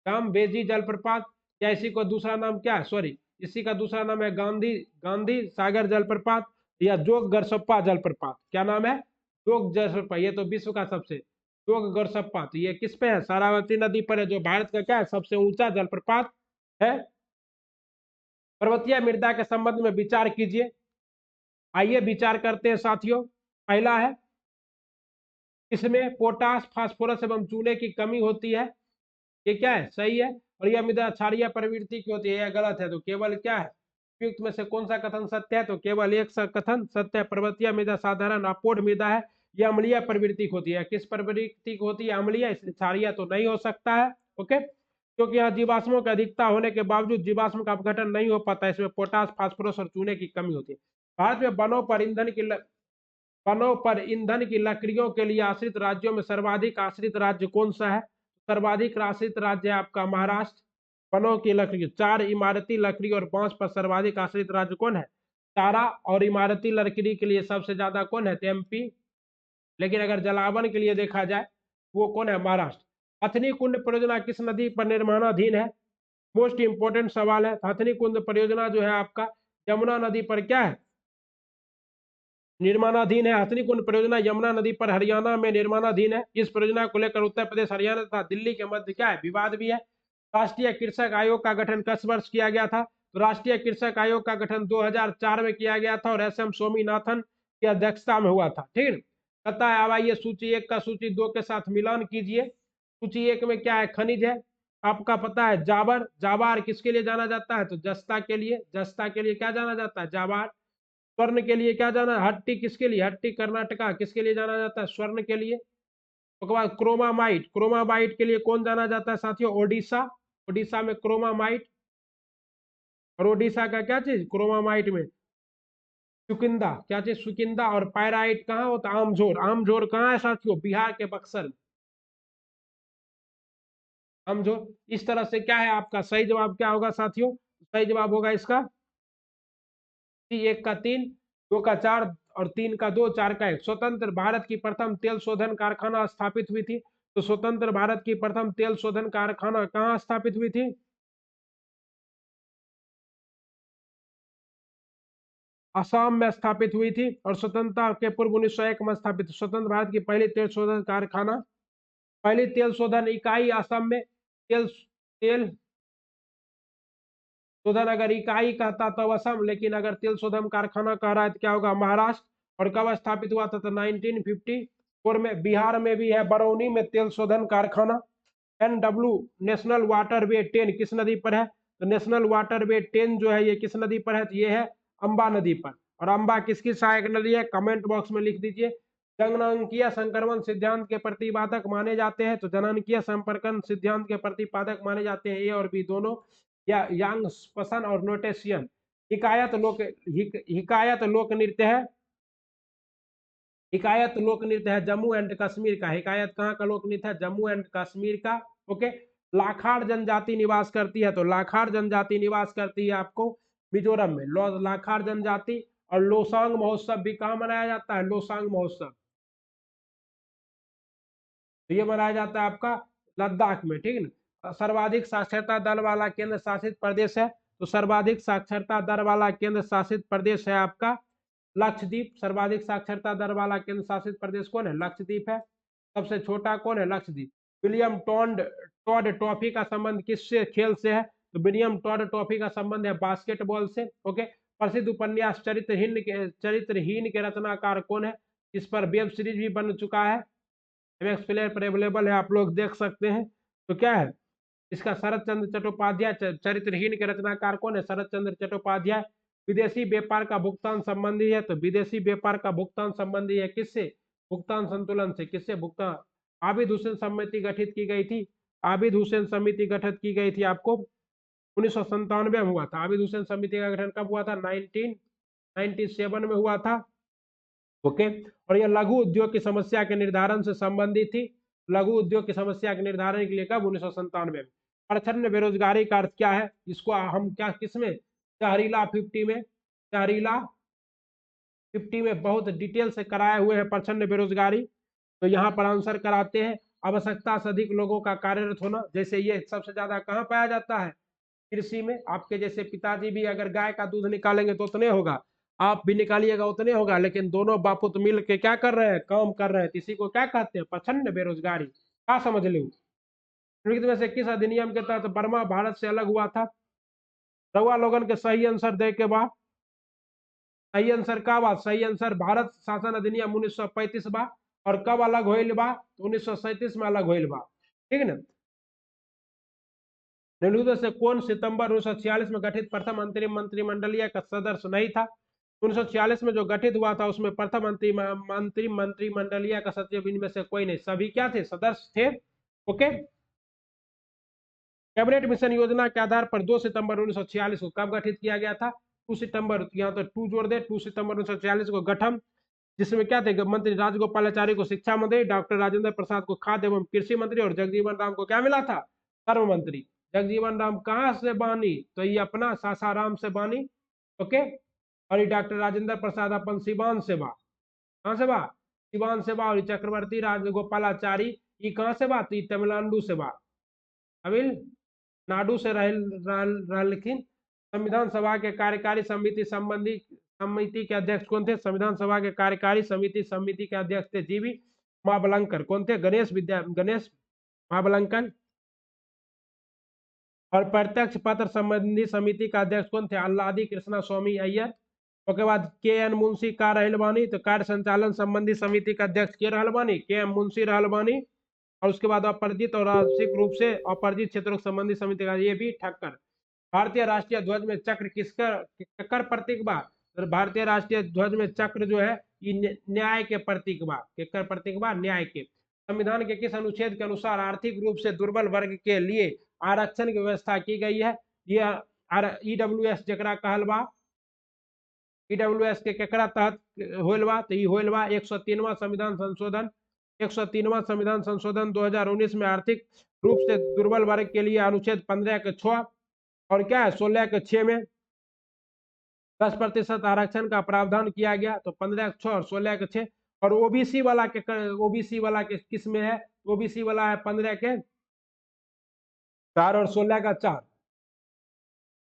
Speaker 1: जामबेजी जलप्रपात। या इसी को दूसरा नाम क्या है, सॉरी, इसी का दूसरा नाम है गांधी गांधी सागर जलप्रपात या जोग गरसप्पा जलप्रपात। क्या नाम है, जोग जलप्रपात। ये तो विश्व का सबसे जोग गरसप्पा, तो ये किस पे है, सारावती नदी पर है, जो भारत का क्या है सबसे ऊंचा जलप्रपात है। पर्वतीय मृदा के संबंध में विचार कीजिए। आइए विचार करते हैं साथियों। पहला है, इसमें पोटास, फास्फोरस एवं चूने की कमी होती है। ये क्या है? सही है। और यह मृदा क्षारीय प्रवृत्ति की होती है, यह गलत है। तो केवल क्या है, उपयुक्त में से कौन सा कथन सत्य है? तो केवल एक कथन सत्य है। पर्वतीय मृदा साधारण अपोढ़ मृदा है, यह अम्लीय प्रवृत्ति की होती है। किस प्रवृत्ति की होती है? अम्लीय, इसलिए क्षारीय तो नहीं हो सकता है। ओके, क्योंकि यहाँ जीवाश्मों की अधिकता होने के बावजूद जीवाश्म का अपघटन नहीं हो पाता, इसमें पोटास, फास्फोरस और चूने की कमी होती है। भारत में वनों पर ईंधन की लकड़ियों के लिए आश्रित राज्यों में सर्वाधिक आश्रित राज्य कौन सा है? सर्वाधिक आश्रित राज्य है आपका महाराष्ट्र। वनों की लकड़ी, चार इमारती लकड़ी और बांस पर सर्वाधिक आश्रित राज्य कौन है? चारा और इमारती लकड़ी के लिए सबसे ज्यादा कौन है? तो एमपी। लेकिन अगर जलावन के लिए देखा जाए, वो कौन है? महाराष्ट्र। हथनी कुंड परियोजना किस नदी पर निर्माणाधीन है? मोस्ट इंपोर्टेंट सवाल है। हथनी कुंड परियोजना जो है आपका यमुना नदी पर क्या है? निर्माणाधीन है। हथनी कुंड परियोजना यमुना नदी पर हरियाणा में निर्माणाधीन है। इस परियोजना को लेकर उत्तर प्रदेश, हरियाणा तथा दिल्ली के मध्य क्या है? विवाद भी है। राष्ट्रीय कृषक आयोग का गठन किस वर्ष किया गया था? तो राष्ट्रीय कृषक आयोग का गठन 2004 में किया गया था और एस.एम. स्वामीनाथन की अध्यक्षता में हुआ था। ठीक है, पता है। अब आइए सूची 1 का सूची 2 के साथ मिलान कीजिए। सूची 1 में क्या है? खनिज है। आपका पता है जावर। जावार किसके लिए जाना जाता है? तो जस्ता के लिए। जस्ता के लिए क्या जाना जाता है? जावार। स्वर्ण के लिए क्या जाना? हट्टी किसके लिए? हट्टी कर्नाटका किसके लिए जाना जाता है? स्वर्ण के लिए। उसके बाद क्रोमामाइट। क्रोमामाइट के लिए कौन जाना जाता है साथियों? ओडिशा। ओडिशा में क्रोमामाइट। और ओडिशा का क्या चीज? क्रोमामाइट में सुकिंदा। क्या चीज? सुकिंदा। और पायराइट कहाँ होता है? आमझोर। आमझोर कहाँ है साथियों? बिहार के बक्सर में आमझोर। इस तरह से क्या है आपका सही जवाब? क्या होगा साथियों? सही जवाब होगा इसका 1 का 3, 2 का 4 और 3 का 2, 4 का 1। स्वतंत्र भारत की प्रथम तेल शोधन कारखाना स्थापित हुई थी। तो स्वतंत्र भारत की प्रथम तेल शोधन कारखाना कहाँ स्थापित हुई थी? असम में स्थापित हुई थी। और स्वतंत्रता के पूर्व 1901 में स्थापित। स्वतंत्र भारत की पहली तेल शोधन कारखाना, पहली तेल शोधन इकाई असम में। तेल तेल शोधन अगर इकाई कहता तो असम, लेकिन अगर तेल शोधन कारखाना कह रहा है तो क्या होगा? महाराष्ट्र। और कब स्थापित हुआ था? तो 1954 में। बिहार में भी है, बरौनी में तेल शोधन कारखाना। NW नेशनल वाटरवे 10 किस नदी पर है? तो नेशनल वाटरवे 10 जो है ये किस नदी पर है? तो ये है अंबा नदी पर। और अंबा किसकी सहायक नदी है? कमेंट बॉक्स में लिख दीजिए। जननांकीय संक्रमण सिद्धांत के प्रतिपादक माने जाते हैं। तो जननांकीय संपर्कन सिद्धांत के प्रतिपादक माने जाते हैं ए और बी दोनों, या यांगस्पसन और नोटेशियन। हिकायत लोक नृत्य है। हिकायत लोक नृत्य है जम्मू एंड कश्मीर का। हिकायत कहाँ का लोक नृत्य है? जम्मू एंड कश्मीर का। ओके। लाखाड़ जनजाति निवास करती है। तो लाखाड़ जनजाति निवास करती है आपको मिजोरम में। लाखाड़ जनजाति। और लोसांग महोत्सव भी कहाँ मनाया जाता है? लोसांग महोत्सव तो ये मनाया जाता है आपका लद्दाख में। ठीक है ना। सर्वाधिक साक्षरता दर वाला केंद्र शासित प्रदेश है। तो सर्वाधिक साक्षरता दर वाला केंद्र शासित प्रदेश है आपका लक्षद्वीप। सर्वाधिक साक्षरता दर वाला केंद्र शासित प्रदेश कौन है? लक्षद्वीप है। सबसे छोटा कौन है? लक्षद्वीप। विलियम टॉड ट्रॉफी का संबंध किससे, खेल से है? तो विलियम टॉड ट्रॉफी का संबंध है बास्केटबॉल से। ओके। प्रसिद्ध उपन्यास चरित्रहीन के रचनाकार कौन है? इस पर वेब सीरीज भी बन चुका है, एमएक्स प्लेयर पर अवेलेबल है, आप लोग देख सकते हैं। तो क्या है इसका? शरद चंद्र चट्टोपाध्याय। चरित्रहीन के रचनाकार कौन है? शरद चंद्र चट्टोपाध्याय। विदेशी व्यापार का भुगतान संबंधी है। तो विदेशी व्यापार का भुगतान संबंधी है किससे? भुगतान संतुलन से। किससे? भुगतान। आबिद हुसैन समिति गठित की गई थी। आबिद हुसैन समिति गठित की गई थी आपको 1997 में हुआ था। आबिद हुसैन समिति का गठन कब हुआ था? 1997 में हुआ था। ओके। और यह लघु उद्योग की समस्या के निर्धारण से संबंधित थी। लघु उद्योग की समस्या के निर्धारण के लिए कब? 1997 में। प्रच्छन्न बेरोजगारी का अर्थ क्या है? इसको हम क्या किसमें? शहरीला 50 में। शहरीला 50 में बहुत डिटेल से कराए हुए हैं प्रच्छन्न बेरोजगारी। तो यहाँ पर आंसर कराते हैं। आवश्यकता से अधिक लोगों का कार्यरत होना, जैसे ये सबसे ज्यादा कहाँ पाया जाता है? कृषि में। आपके जैसे पिताजी भी अगर गाय का दूध निकालेंगे तो उतने होगा, आप भी निकालिएगा उतने होगा, लेकिन दोनों बापुत मिल के क्या कर रहे हैं? काम कर रहे हैं। इसी को क्या कहते हैं? प्रच्छन्न बेरोजगारी। क्या समझ लो? निम्नलिखित में से किस अधिनियम के तहत बर्मा भारत से अलग हुआ था? रउआ लोगन के सही आंसर दे के बाद सही आंसर का बा, सही आंसर भारत शासन अधिनियम 1935 बा। और कब अलग होइल बा, तो 1937 में अलग होइल बा, ठीक है ना। निम्नलिखित से कौन सितंबर 1946 में गठित प्रथम अंतरिम मंत्रिमंडलीय का सदस्य नहीं था। 1946 में जो गठित हुआ था उसमें प्रथम अंतरिम मंत्रिमंडलीय का सदस्य इनमें से कोई नहीं, सभी क्या थे, सदस्य थे। ओके। कैबिनेट मिशन योजना के आधार पर 2 सितंबर 1946 को कब गठित किया गया था, 2 सितंबर, यहाँ तो 2 जोड़ दे, 2 सितंबर 1946 को गठन, जिसमें क्या थे, मंत्री राजगोपालाचारी को शिक्षा मंत्री, डॉक्टर राजेंद्र प्रसाद को खाद्य एवं कृषि मंत्री और जगजीवन राम को क्या मिला था, श्रम मंत्री। जगजीवन राम कहाँ से बानी, तो ये अपना सासाराम से बानी। ओके। और ये डॉक्टर राजेंद्र प्रसाद अपन सिवान से बा, कहाँ से बा, सिवान से बा। और चक्रवर्ती राजगोपालाचारी ये कहाँ से बा, तो तमिलनाडु से बा, तमिलनाडु से रहलखिन। संविधान सभा के कार्यकारी समिति के अध्यक्ष कौन थे, संविधान सभा के कार्यकारी समिति के अध्यक्ष थे जीवी महाबलंकर। कौन थे, गणेश महाबलंकर। और प्रत्यक्ष पत्र संबंधी समिति का अध्यक्ष कौन थे, अल्लादी कृष्णा स्वामी अय्यर। उसके बाद के एन मुंशी का रहल बानी, तो कार्य संचालन संबंधी समिति का अध्यक्ष के रहल बानी, के एम मुंशी रहल बानी। और उसके बाद अपरिचित और आंशिक रूप से अपरिचित क्षेत्रों संबंधी समिति का ये भी ठक्कर। भारतीय राष्ट्रीय ध्वज में चक्र किसकर प्रतीक बा, तो भारतीय राष्ट्रीय ध्वज में चक्र जो है ये न्याय के प्रतीक बा, किसकर प्रतीक बा, न्याय के। संविधान के किस अनुच्छेद के अनुसार आर्थिक रूप से दुर्बल वर्ग के लिए आरक्षण की व्यवस्था की गई है, यह ईडब्ल्यूएस जकरा कहल बा, ईडब्ल्यूएस के केकरा तहत होइल बा, तो ये होइल बा 103वां संविधान संशोधन। 103वां संविधान संशोधन 2019 में आर्थिक रूप से दुर्बल वर्ग के लिए अनुच्छेद 15 के 6 और क्या है 16 के 6 में 10% आरक्षण का प्रावधान किया गया, तो 15 के 6 और 16 के 6। और ओबीसी वाला के किस में है, ओबीसी वाला है 15 के 4 और 16 का 4।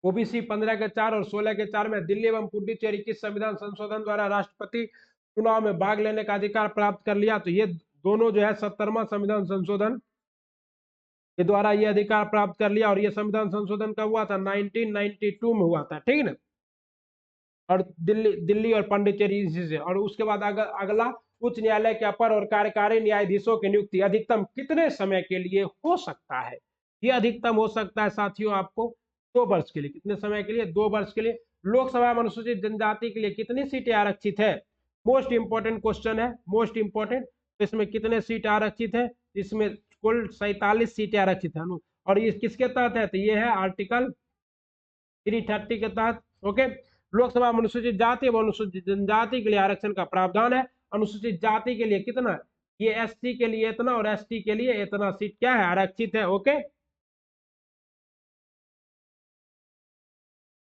Speaker 1: ओबीसी 15 के 4 और 16 के 4 में दिल्ली एवं पुडुचेरी किस संविधान संशोधन द्वारा राष्ट्रपति चुनाव में भाग लेने का अधिकार प्राप्त कर लिया, तो ये दोनों जो है 70वां संविधान संशोधन के द्वारा ये अधिकार प्राप्त कर लिया। और ये संविधान संशोधन कब हुआ था, 1992 में हुआ था, ठीक है ना। और दिल्ली और पांडिचेरी इसी से। और उसके बाद अगला, उच्च न्यायालय के अपर और कार्यकारी न्यायाधीशों की नियुक्ति अधिकतम कितने समय के लिए हो सकता है। ये अधिकतम हो सकता है साथियों आपको 2 वर्ष के लिए। कितने समय के लिए, 2 वर्ष के लिए। लोकसभा में अनुसूचित जनजाति के लिए कितनी सीटें आरक्षित है, मोस्ट इंपोर्टेंट क्वेश्चन है, मोस्ट इंपोर्टेंट। इसमें कितने सीट आरक्षित है, इसमें कुल 47 सीटें आरक्षित है। और ये किसके तहत है, तो ये है आर्टिकल 330 के तहत। ओके। लोकसभा में अनुसूचित जाति एवं अनुसूचित जनजाति के लिए आरक्षण का प्रावधान है। अनुसूचित जाति के लिए कितना, ये एससी के लिए इतना और एसटी के लिए इतना सीट क्या है, आरक्षित है। ओके।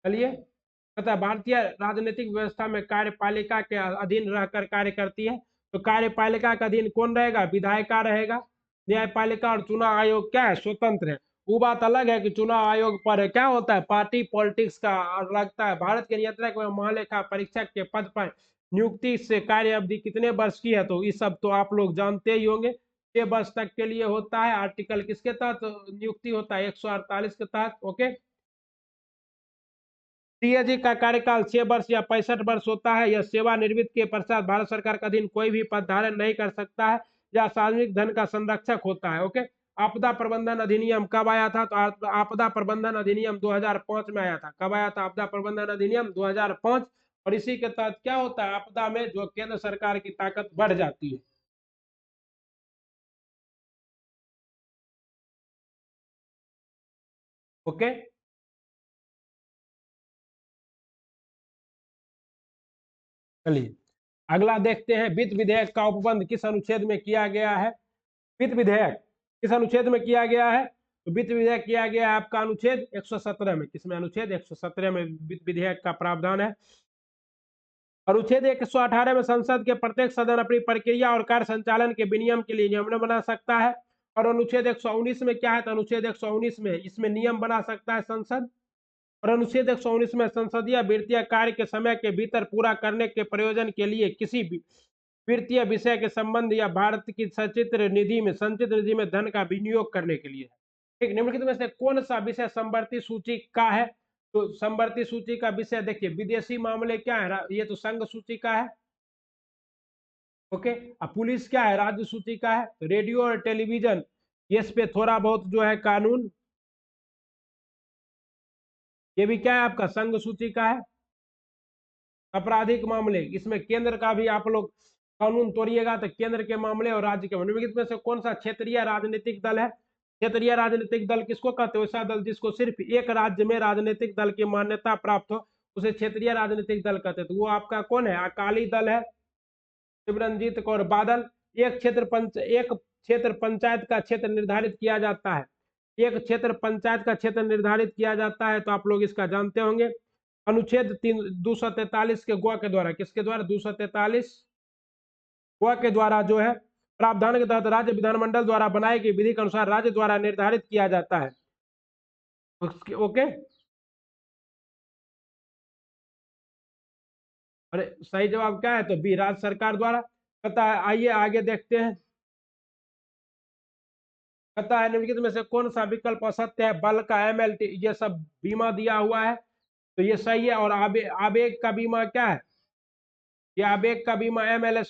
Speaker 1: चलिए, कहता है भारतीय राजनीतिक व्यवस्था में कार्यपालिका के अधीन रहकर कार्य करती है, तो कार्यपालिका के अधीन कौन रहेगा, विधायिका रहेगा। न्यायपालिका और चुनाव आयोग क्या है, स्वतंत्र है। वो बात अलग है कि चुनाव आयोग पर क्या होता है, पार्टी पॉलिटिक्स का लगता है। भारत के नियंत्रक एवं महालेखा परीक्षक के पद पर नियुक्ति से कार्य अवधि कितने वर्ष की है, तो ये सब तो आप लोग जानते ही होंगे, 6 वर्ष तक के लिए होता है। आर्टिकल किसके तहत नियुक्ति होता है, 148 के तहत। ओके। सीएजी का कार्यकाल 6 वर्ष या 65 वर्ष होता है। यह सेवानिवृत्ति के पश्चात भारत सरकार के अधीन कोई भी पद धारण नहीं कर सकता है, या सार्वजनिक धन का संरक्षक होता है। ओके। आपदा प्रबंधन अधिनियम कब आया था, तो आपदा प्रबंधन अधिनियम 2005 में आया था। कब आया था आपदा प्रबंधन अधिनियम, 2005। और इसी के तहत क्या होता है, आपदा में जो केंद्र सरकार की ताकत बढ़ जाती है। ओके। चलिए अगला देखते हैं, वित्त विधेयक का उपबंध किस अनुच्छेद में किया गया है। वित्त विधेयक किस अनुच्छेद में किया गया है, तो वित्त विधेयक किया गया है आपका अनुच्छेद 117 में। किसमें, अनुच्छेद 117 में वित्त विधेयक का प्रावधान है। अनुच्छेद 118 में संसद के प्रत्येक सदन अपनी प्रक्रिया और कार्य संचालन के विनियम के लिए नियम बना सकता है। और अनुच्छेद 119 में क्या है, तो अनुच्छेद 119 में इसमें नियम बना सकता है संसद। और अनुच्छेद 119 में संसदीय वित्तीय कार्य के समय के भीतर पूरा करने के प्रयोजन के लिए किसी भी वित्तीय विषय के संबंध या भारत की संचित निधि में धन का विनियोग करने के लिए। ठीक, निम्नलिखित में से कौन सा विषय समवर्ती सूची का है, तो समवर्ती सूची का विषय देखिए, विदेशी मामले क्या है, ये तो संघ सूची का है। ओके, अब पुलिस क्या है, राज्य सूची का है। तो रेडियो और टेलीविजन, इस पे थोड़ा बहुत जो है कानून, ये भी क्या है आपका संघ सूची का है। आपराधिक मामले, इसमें केंद्र का भी आप लोग कानून तोड़िएगा तो केंद्र के मामले और राज्य के मामले, में से कौन सा क्षेत्रीय राजनीतिक दल है। क्षेत्रीय राजनीतिक दल किसको कहते हैं, वैसा दल जिसको सिर्फ एक राज्य में राजनीतिक दल की मान्यता प्राप्त हो, उसे क्षेत्रीय राजनीतिक दल कहते हैं। तो वो आपका कौन है, अकाली दल है, शिवरंजीत कौर बादल। एक क्षेत्र पंचायत का क्षेत्र निर्धारित किया जाता है, एक क्षेत्र पंचायत का क्षेत्र निर्धारित किया जाता है, तो आप लोग इसका जानते होंगे। अनुच्छेद 243 के गुआ के द्वारा, किसके द्वारा, 243 गुआ के द्वारा जो है प्रावधान के तहत राज्य विधानमंडल द्वारा बनाई गई विधि के अनुसार राज्य द्वारा निर्धारित किया जाता है। ओके, अरे सही जवाब क्या है, तो बी, राज्य सरकार द्वारा। कहता है, आइए आगे देखते हैं। कहता है निम्नलिखित में से कौन सा विकल्प असत्य है, बल का, MLT, ये सब बीमा दिया हुआ है, तो ये सही है। और आवेग का बीमा क्या है, ये आवेग का बीमा ML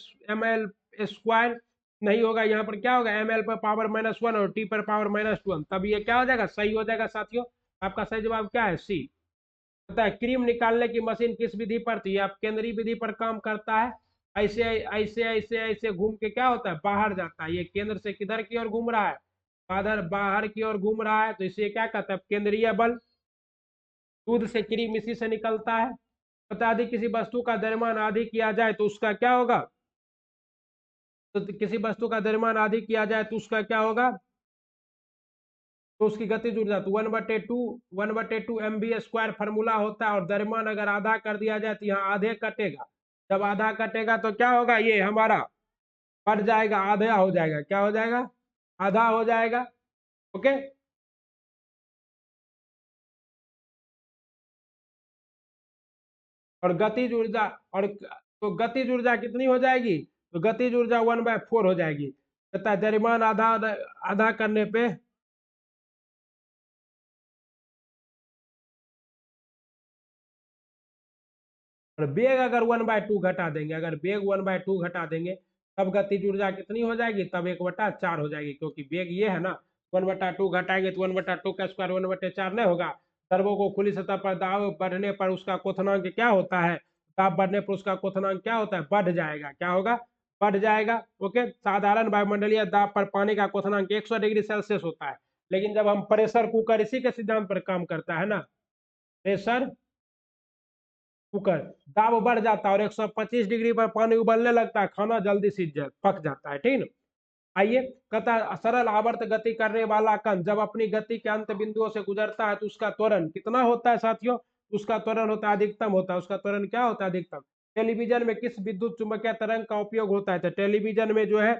Speaker 1: स्क्वायर नहीं होगा, यहाँ पर क्या होगा, ML पर पावर -1 और T पर पावर -1, तब ये क्या हो जाएगा, सही हो जाएगा साथियों। आपका सही जवाब क्या है, सी। पता है, क्रीम निकालने की मशीन किस विधि पर थी, आप केंद्रीय विधि पर काम करता है। ऐसे ऐसे ऐसे ऐसे घूम के क्या होता है, बाहर जाता है। ये केंद्र से किधर की ओर घूम रहा है, बाहर बाहर की ओर घूम रहा है, तो इसे क्या कहता है, केंद्रीय बल। दूध से क्रीम इसी से निकलता है। पता, यदि किसी वस्तु का द्रव्यमान आदि किया जाए तो उसका क्या होगा, तो किसी वस्तु का द्रव्यमान आदि किया जाए तो उसका क्या होगा, तो उसकी गतिज ऊर्जा, तो 1/2 mv² फार्मूला होता है। और द्रव्यमान अगर आधा कर दिया जाए तो यहाँ आधे कटेगा, जब आधा कटेगा तो क्या होगा, ये हमारा बढ़ जाएगा, आधा हो जाएगा, क्या हो जाएगा, आधा हो जाएगा। ओके, और गतिज ऊर्जा, और तो गतिज ऊर्जा कितनी हो जाएगी, तो गतिज ऊर्जा 1/4 हो जाएगी। कहता है द्रव्यमान आधा आधा करने पे, और बेग अगर 1/2 घटा देंगे, अगर बेग 1/2 घटा देंगे, तब गतिज ऊर्जा कितनी हो जाएगी, तब 1/4 हो जाएगी, क्योंकि बेग ये है ना। 1/2 घटाएंगे तो 1/2 का स्क्वायर 1/4 नहीं होगा। द्रवों को खुली सतह पर दाब बढ़ने पर उसका क्वथनांक क्या होता है, दाब बढ़ने पर उसका क्वथनांक क्या होता है, बढ़ जाएगा, क्या होगा, बढ़ जाएगा। ओके, साधारण वायुमंडलीय दाब पर पानी का क्वथनांक 100 डिग्री सेल्सियस होता है, लेकिन जब हम प्रेशर कुकर, इसी के सिद्धांत पर काम करता है ना, प्रेशर कुकर, दाब बढ़ जाता है और 125 डिग्री पर पानी उबलने लगता है, खाना जल्दी पक जाता है, ठीक ना। आइए, कहता है सरल आवर्त गति करने वाला कण जब अपनी गति के अंत बिंदुओं से गुजरता है तो उसका त्वरण कितना होता है साथियों, उसका त्वरण होता है अधिकतम होता है, उसका त्वरण क्या होता है, अधिकतम। टेलीविजन में किस विद्युत चुंबकीय तरंग का उपयोग होता है, तो टेलीविजन में जो है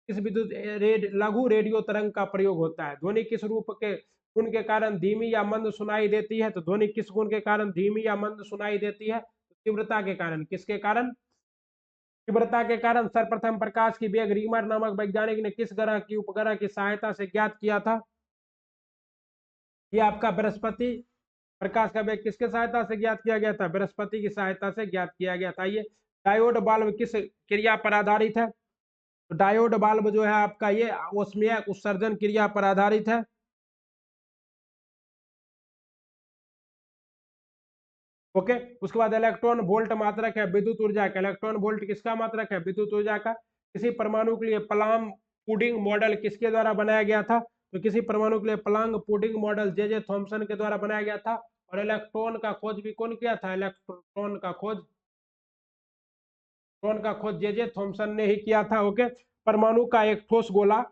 Speaker 1: किस विद्युत लघु रेडियो तरंग का प्रयोग होता है। ध्वनि किस रूप के गुण के कारण धीमी या मंद सुनाई देती है, तो ध्वनि किस गुण के कारण धीमी या मंद सुनाई देती है, तीव्रता के कारण, किसके कारण, तीव्रता के कारण। सर्वप्रथम प्रकाश की वेग रीमर नामक वैज्ञानिक ने किस ग्रह की उपग्रह की सहायता से ज्ञात किया था, ये आपका बृहस्पति। प्रकाश का वेग किसके सहायता से ज्ञात किया गया था, बृहस्पति की सहायता से ज्ञात किया गया था। ये डायोड बाल्ब किस क्रिया पर आधारित है, तो डायोड बाल्ब जो है आपका ये ऊष्मीय उत्सर्जन क्रिया पर आधारित है। ओके, उसके बाद इलेक्ट्रॉन वोल्ट मात्रक है विद्युत ऊर्जा का, इलेक्ट्रॉन वोल्ट किसका मात्रक है, विद्युत ऊर्जा का। किसी परमाणु के लिए प्लाम पुडिंग मॉडल किसके द्वारा बनाया गया था, तो किसी परमाणु के लिए Planck pudding model J Thomson के द्वारा बनाया गया था। और इलेक्ट्रॉन का खोज भी कौन किया था, इलेक्ट्रॉन का खोज जे थॉमसन ने ही किया था। ओके, परमाणु का एक ठोस गोला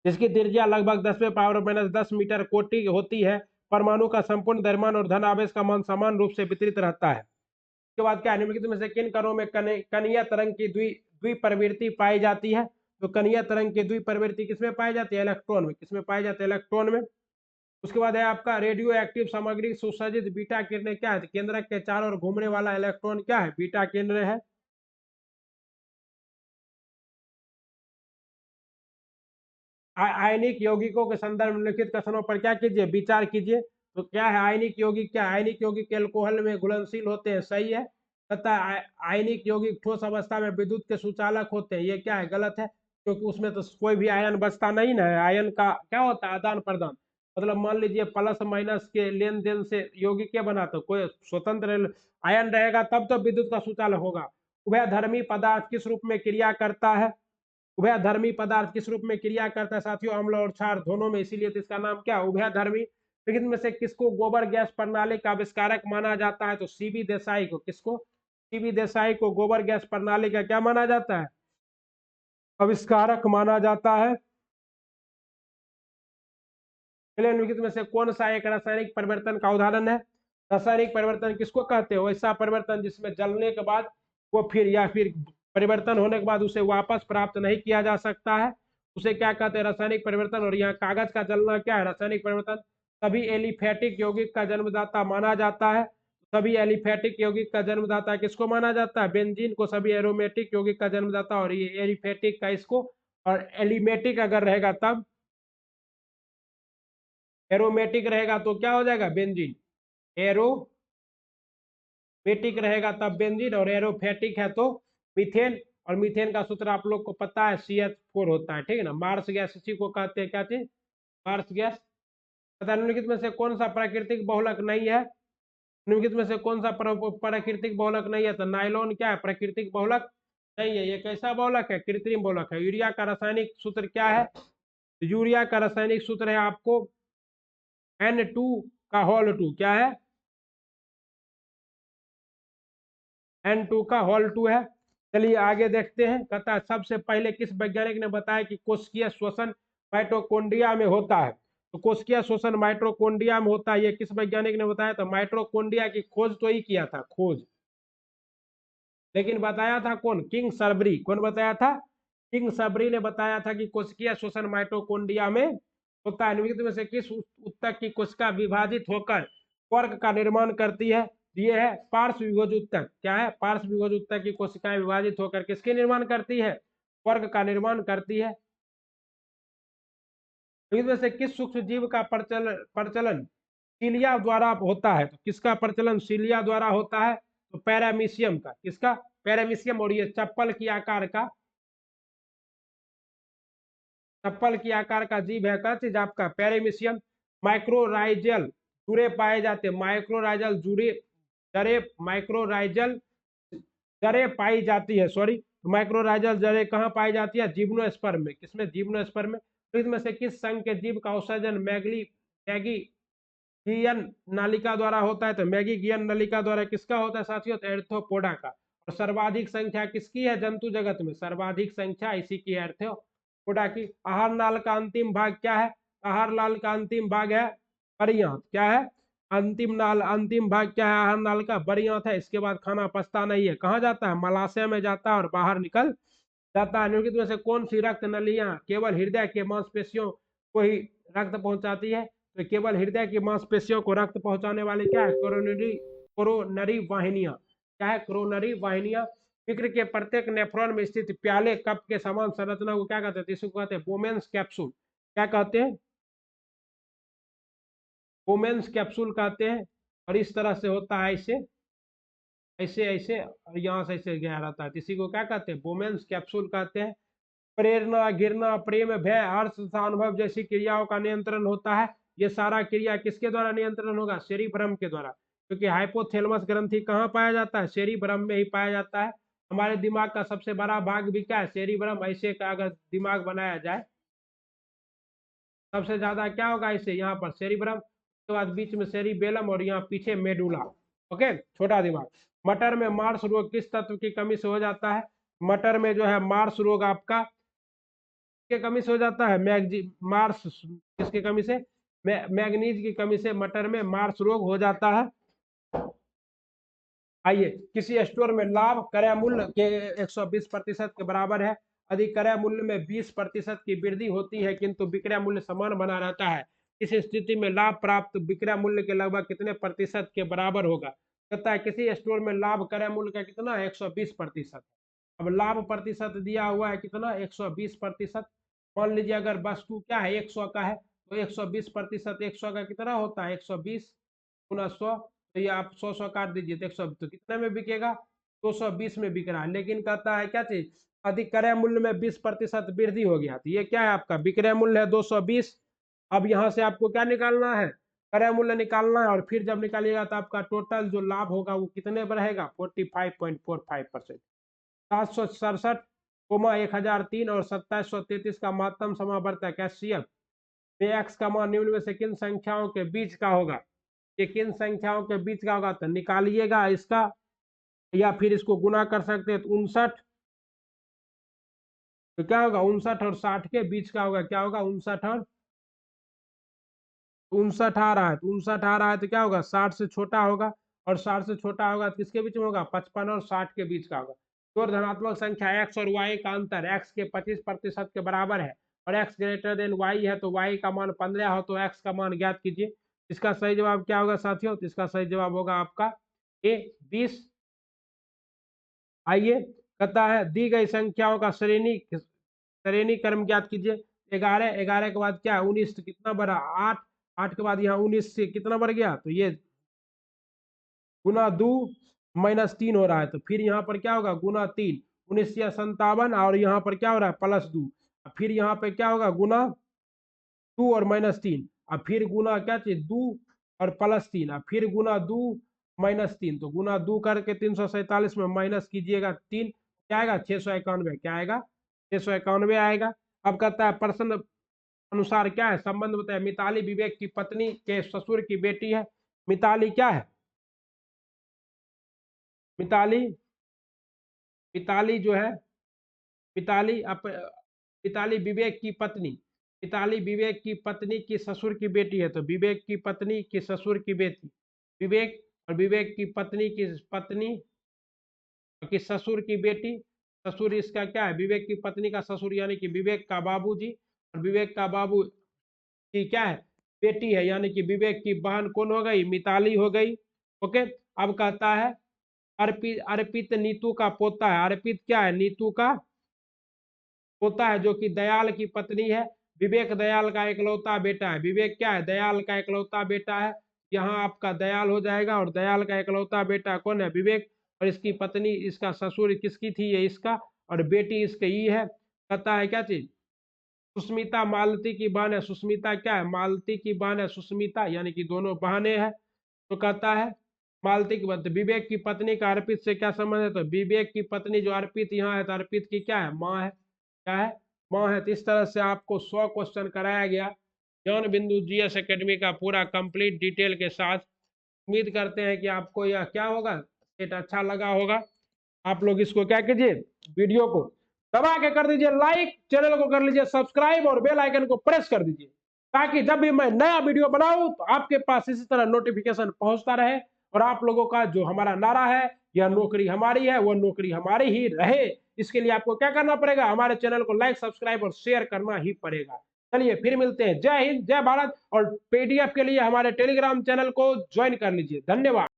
Speaker 1: जिसकी त्रिज्या लगभग 10⁻⁻10 मीटर कोटि होती है, परमाणु का संपूर्ण द्रव्यमान और धन आवेश का मान समान रूप से वितरित रहता है। उसके बाद क्या, निम्नलिखित में से किन कणों में कणीय तरंग की द्विप्रवृत्ति पाई जाती है, तो कणीय तरंग की द्विप्रवृत्ति किसमें पाई जाती है, इलेक्ट्रॉन में, किसमें पाई जाती है, इलेक्ट्रॉन में। उसके बाद है आपका रेडियो एक्टिव सामग्री सुसज्जित बीटा किरणें क्या है, तो केंद्रक के चारों ओर घूमने वाला इलेक्ट्रॉन क्या है, बीटा किरणें है। आयनिक यौगिकों के संदर्भ में निम्नलिखित कथनों पर क्या कीजिए, विचार कीजिए। तो क्या है आयनिक यौगिक, क्या आयनिक यौगिक एल्कोहल में घुलनशील होते हैं, सही है। तथा आयनिक यौगिक ठोस अवस्था में विद्युत के सुचालक होते हैं, ये क्या है, गलत है, क्योंकि उसमें तो कोई भी आयन बचता नहीं ना है। आयन का क्या होता है, आदान प्रदान। मतलब मान लीजिए प्लस माइनस के लेन देन से यौगिक क्या बना, तो कोई स्वतंत्र आयन रहेगा तब तो विद्युत का सुचालक होगा। उभयधर्मी पदार्थ किस रूप में क्रिया करता है, उभयधर्मी पदार्थ किस रूप में क्रिया करता है साथियों, अम्ल और क्षार दोनों में, इसीलिए तो इसका नाम क्या, उभयधर्मी। लेकिन में से किसको गोबर गैस प्रणाली का आविष्कारक माना जाता है, तो सीबी देसाई को। किसको, सीबी देसाई को गोबर गैस प्रणाली का क्या माना जाता है, आविष्कारक माना जाता है। निम्नलिखित में से कौन सा एक रासायनिक परिवर्तन का उदाहरण है, रासायनिक परिवर्तन किसको कहते हैं, वैसा परिवर्तन जिसमें जलने के बाद वो फिर या फिर परिवर्तन होने के बाद उसे वापस प्राप्त नहीं किया जा सकता है, उसे क्या कहते हैं, रासायनिक परिवर्तन। और यहाँ कागज का जलना क्या है, रासायनिक परिवर्तन। सभी एलिफेटिक यौगिक का जन्मदाता माना जाता है, सभी एलिफेटिक यौगिक का जन्मदाता किसको माना जाता है, बेंजीन को सभी एरोमेटिक यौगिक का जन्मदाता, और ये एलिफेटिक का इसको, और एलिमेटिक अगर रहेगा तब, एरोमेटिक रहेगा तो क्या हो जाएगा, बेंजीन। एरोमेटिक रहेगा तब बेंजीन, और एरोफेटिक है तो मीथेन। और मीथेन का सूत्र आप लोग को पता है, CH4 होता है, ठीक है ना। मार्स गैस इसी को कहते हैं, क्या चीज, मार्स गैस। तथा निम्नलिखित में से कौन सा प्राकृतिक बहुलक नहीं है, निम्नलिखित में से कौन सा प्राकृतिक बहुलक नहीं है, तो नाइलॉन क्या है, प्राकृतिक बहुलक नहीं है। ये कैसा बहुलक है, कृत्रिम बहुलक है। यूरिया का रासायनिक सूत्र क्या है, यूरिया का रासायनिक सूत्र है आपको N2 का होल 2, क्या है, N2 का होल 2 है। चलिए आगे देखते हैं, कहता है सबसे पहले किस वैज्ञानिक ने बताया कि कोशिकीय श्वसन माइटोकॉन्ड्रिया में होता है, तो कोशिकीय श्वसन माइटोकॉन्ड्रिया में होता है, ये किस वैज्ञानिक ने बताया, तो माइटोकॉन्ड्रिया की खोज तो ही किया था, खोज, लेकिन बताया था कौन, किंग सर्बरी। कौन बताया था, किंग सर्बरी ने बताया था कि कोशिकीय श्वसन माइटोकॉन्ड्रिया में होता है। निम्नलिखित में से किस उत्तक की कोशिका विभाजित होकर क्वार्क का निर्माण करती है, ये है पार्श्व विभोज उत्तक। क्या है, पार्श्व विभोज उत्तक की कोशिकाएं विभाजित होकर किसके निर्माण करती है, क्वार्क का निर्माण करती है। इनमें से किस सूक्ष्म जीव का प्रचलन सीलिया द्वारा होता है, तो किसका प्रचलन सीलिया द्वारा होता है, तो पैरामीशियम का। किसका, पैरामीशियम। और ये चप्पल की आकार का, चप्पल की आकार का जीव है, क्या चीज आपका, पैरामीशियम। माइक्रोराइजल जुड़े पाए जाते हैं, माइक्रोराइजल जुड़े जड़े, माइक्रोराइजल जड़े पाई जाती है, सॉरी, माइक्रोराइजल जड़े कहाँ पाई जाती है, जिम्नोस्पर्म में। किसमें, जिम्नोस्पर्म में। तो इसमें से किस संघ के जीव का उत्सर्जन मैगीगियन नालिका द्वारा होता है, तो मैगीगियन नालिका द्वारा किसका होता है साथियों, तो एर्थोपोडा का। और सर्वाधिक संख्या किसकी है जंतु जगत में, सर्वाधिक संख्या इसी की है, एर्थोपोडा की। आहार नाल का अंतिम भाग क्या है, आहार नाल का अंतिम भाग है परियांत। क्या है, अंतिम भाग क्या है, आहार नाल का बरियांत है। इसके बाद खाना पचता नहीं है, कहाँ जाता है, मलाशय में जाता है और बाहर निकल जाता है। निम्नलिखित में से कौन सी रक्त नलियां केवल हृदय के मांसपेशियों को ही रक्त पहुंचाती है, तो केवल हृदय की मांसपेशियों को रक्त पहुंचाने वाली क्या है, कोरोनरी वाहिनियां। क्या है, कोरोनरी वाहिनियां। फिक्र के प्रत्येक नेफ्रॉन में स्थित प्याले कप के समान संरचना को क्या कहते हैं, इसको कहते हैं बोमेन्स कैप्सूल। क्या कहते हैं, बोमेन्स कैप्सूल कहते हैं। और इस तरह से होता है, इसे ऐसे ऐसे और यहाँ से ऐसे गया रहता है, इसी को क्या कहते हैं, बोमेन्स कैप्सूल कहते हैं। प्रेरणा, गिरना, प्रेम, भय, हर्ष तथा अनुभव जैसी क्रियाओं का नियंत्रण होता है। ये सारा क्रिया किसके द्वारा नियंत्रण होगा, सेरिब्रम के द्वारा, क्योंकि हाइपोथैलेमस ग्रंथि कहाँ पाया जाता है, सेरिब्रम में ही पाया जाता है। हमारे दिमाग का सबसे बड़ा भाग भी क्या है, सेरिब्रम। ऐसे का अगर दिमाग बनाया जाए, सबसे ज्यादा क्या होगा इसे, यहाँ पर सेरिब्रम, उसके बाद बीच में सेरिबेलम, और यहाँ पीछे मेडुला। ओके, छोटा दिमाग। मटर में मार्स रोग किस तत्व की कमी से हो जाता है, मटर में जो है मार्स रोग आपका के कमी से हो जाता है, मार्स किसकी कमी से, मैग्नीज की कमी से मटर में मार्स रोग हो जाता है। आइए, किसी स्टोर में लाभ क्रय मूल्य के 120% के बराबर है, यदि क्रय मूल्य में 20% की वृद्धि होती है किंतु विक्रय मूल्य समान बना रहता है, इस स्थिति में लाभ प्राप्त विक्रय मूल्य के लगभग कितने प्रतिशत के बराबर होगा। कहता है किसी स्टोर में लाभ क्रय मूल्य का कितना है, 120%। अब लाभ प्रतिशत दिया हुआ है कितना, 120%। मान लीजिए अगर वस्तु क्या है 100 का है, तो 120% 100 का कितना होता है, 120 गुना 100, तो ये आप 100 काट दीजिए तो 100, तो कितने में बिकेगा, 220 में बिक रहा है। लेकिन कहता है क्या चीज, अधिक्रय मूल्य में 20% वृद्धि हो गया। तो ये क्या है, आपका विक्रय मूल्य है 220। अब यहाँ से आपको क्या निकालना है, क्रय मूल्य निकालना है, और फिर जब निकालिएगा तो आपका टोटल जो लाभ होगा वो कितने पर रहेगा, 45.45%। 767, 1003 और 2733 का महत्तम समावर्तक एचसीएफ में एक्स का मान निम्न में से किन संख्याओं के बीच का होगा। ये किन संख्याओं के बीच का होगा, तो निकालिएगा इसका, या फिर इसको गुना कर सकते हैं, तो 59, तो क्या होगा 59 और 60 के बीच का होगा, क्या होगा 59 और 59 आ रहा है, तो 59 आ रहा है तो क्या होगा 60 से छोटा होगा, और 60 से छोटा होगा तो किसके बीच में होगा, 55 और 60 के बीच का होगा। तो धनात्मक संख्या x और y का अंतर x के 25% के बराबर है, और x ग्रेटर देन y है, तो y का मान 15 हो तो x का मान ज्ञात कीजिए। इसका सही जवाब क्या होगा साथियों, तो इसका सही जवाब होगा आपका ए 20। आइए, कहता है दी गई संख्याओं का श्रेणी क्रम ज्ञात कीजिए। 11, 11 के बाद क्या है 19, तो कितना बढ़ा 8, 8 के बाद यहाँ 19 से कितना बढ़ गया, तो ये गुना 2 -3 हो रहा है, तो फिर यहाँ पर क्या होगा गुना 3, 19 या 57, और यहाँ पर क्या हो रहा है +2, फिर यहाँ पे क्या होगा गुना 2 और -3, अब फिर गुना क्या चीज 2 और +3, अब फिर गुना 2 -3, तो गुना 2 करके 347 में माइनस कीजिएगा 3, क्या आएगा 691, क्या आएगा 691 आएगा। अब कहता है प्रश्न अनुसार क्या है संबंध बताया, मिताली विवेक की पत्नी के ससुर की बेटी है। मिताली क्या है, मिताली, मिताली जो है, मिताली विवेक की पत्नी, मिताली विवेक की पत्नी की ससुर की बेटी है, तो विवेक की पत्नी की ससुर की बेटी, विवेक और विवेक की पत्नी की ससुर की बेटी, ससुर इसका क्या है विवेक की पत्नी का ससुर, यानी कि विवेक का बाबूजी, और विवेक का बाबू की क्या है बेटी है, यानी कि विवेक की बहन कौन हो गई, मिताली हो गई। ओके, अब कहता है अर्पित, अर्पित नीतू का पोता है। अर्पित क्या है, नीतू का पोता है, जो कि दयाल की पत्नी है। विवेक दयाल का इकलौता बेटा है। विवेक क्या है, दयाल का इकलौता बेटा है। यहाँ आपका दयाल हो जाएगा, और दयाल का इकलौता बेटा कौन है, विवेक, और इसकी पत्नी, इसका ससुर किसकी थी, ये इसका, और बेटी इसकी ही है। कहता है क्या चीज, सुस्मिता मालती की बहन है। सुस्मिता क्या है, मालती की बहन है सुस्मिता, यानी कि दोनों बहनें हैं। तो कहता है मालती की बहन, विवेक की पत्नी का अर्पित से क्या संबंध है, तो विवेक की पत्नी जो अर्पित यहाँ है, तो अर्पित की क्या है, माँ है, क्या है, माँ है। तो इस तरह से आपको 100 क्वेश्चन कराया गया ज्ञान बिंदु जीएस एकेडमी का पूरा कंप्लीट डिटेल के साथ। उम्मीद करते हैं कि आपको यह क्या होगा सेट अच्छा लगा होगा। आप लोग इसको क्या कीजिए, वीडियो को दबा के कर दीजिए लाइक, चैनल को कर लीजिए सब्सक्राइब, और बेल आइकन को प्रेस कर दीजिए, ताकि जब भी मैं नया वीडियो बनाऊं तो आपके पास इसी तरह नोटिफिकेशन पहुंचता रहे। और आप लोगों का जो हमारा नारा है, यह नौकरी हमारी है, वह नौकरी हमारी ही रहे, इसके लिए आपको क्या करना पड़ेगा, हमारे चैनल को लाइक सब्सक्राइब और शेयर करना ही पड़ेगा। चलिए फिर मिलते हैं, जय हिंद जय भारत, और पीडीएफ के लिए हमारे टेलीग्राम चैनल को ज्वाइन कर लीजिए। धन्यवाद।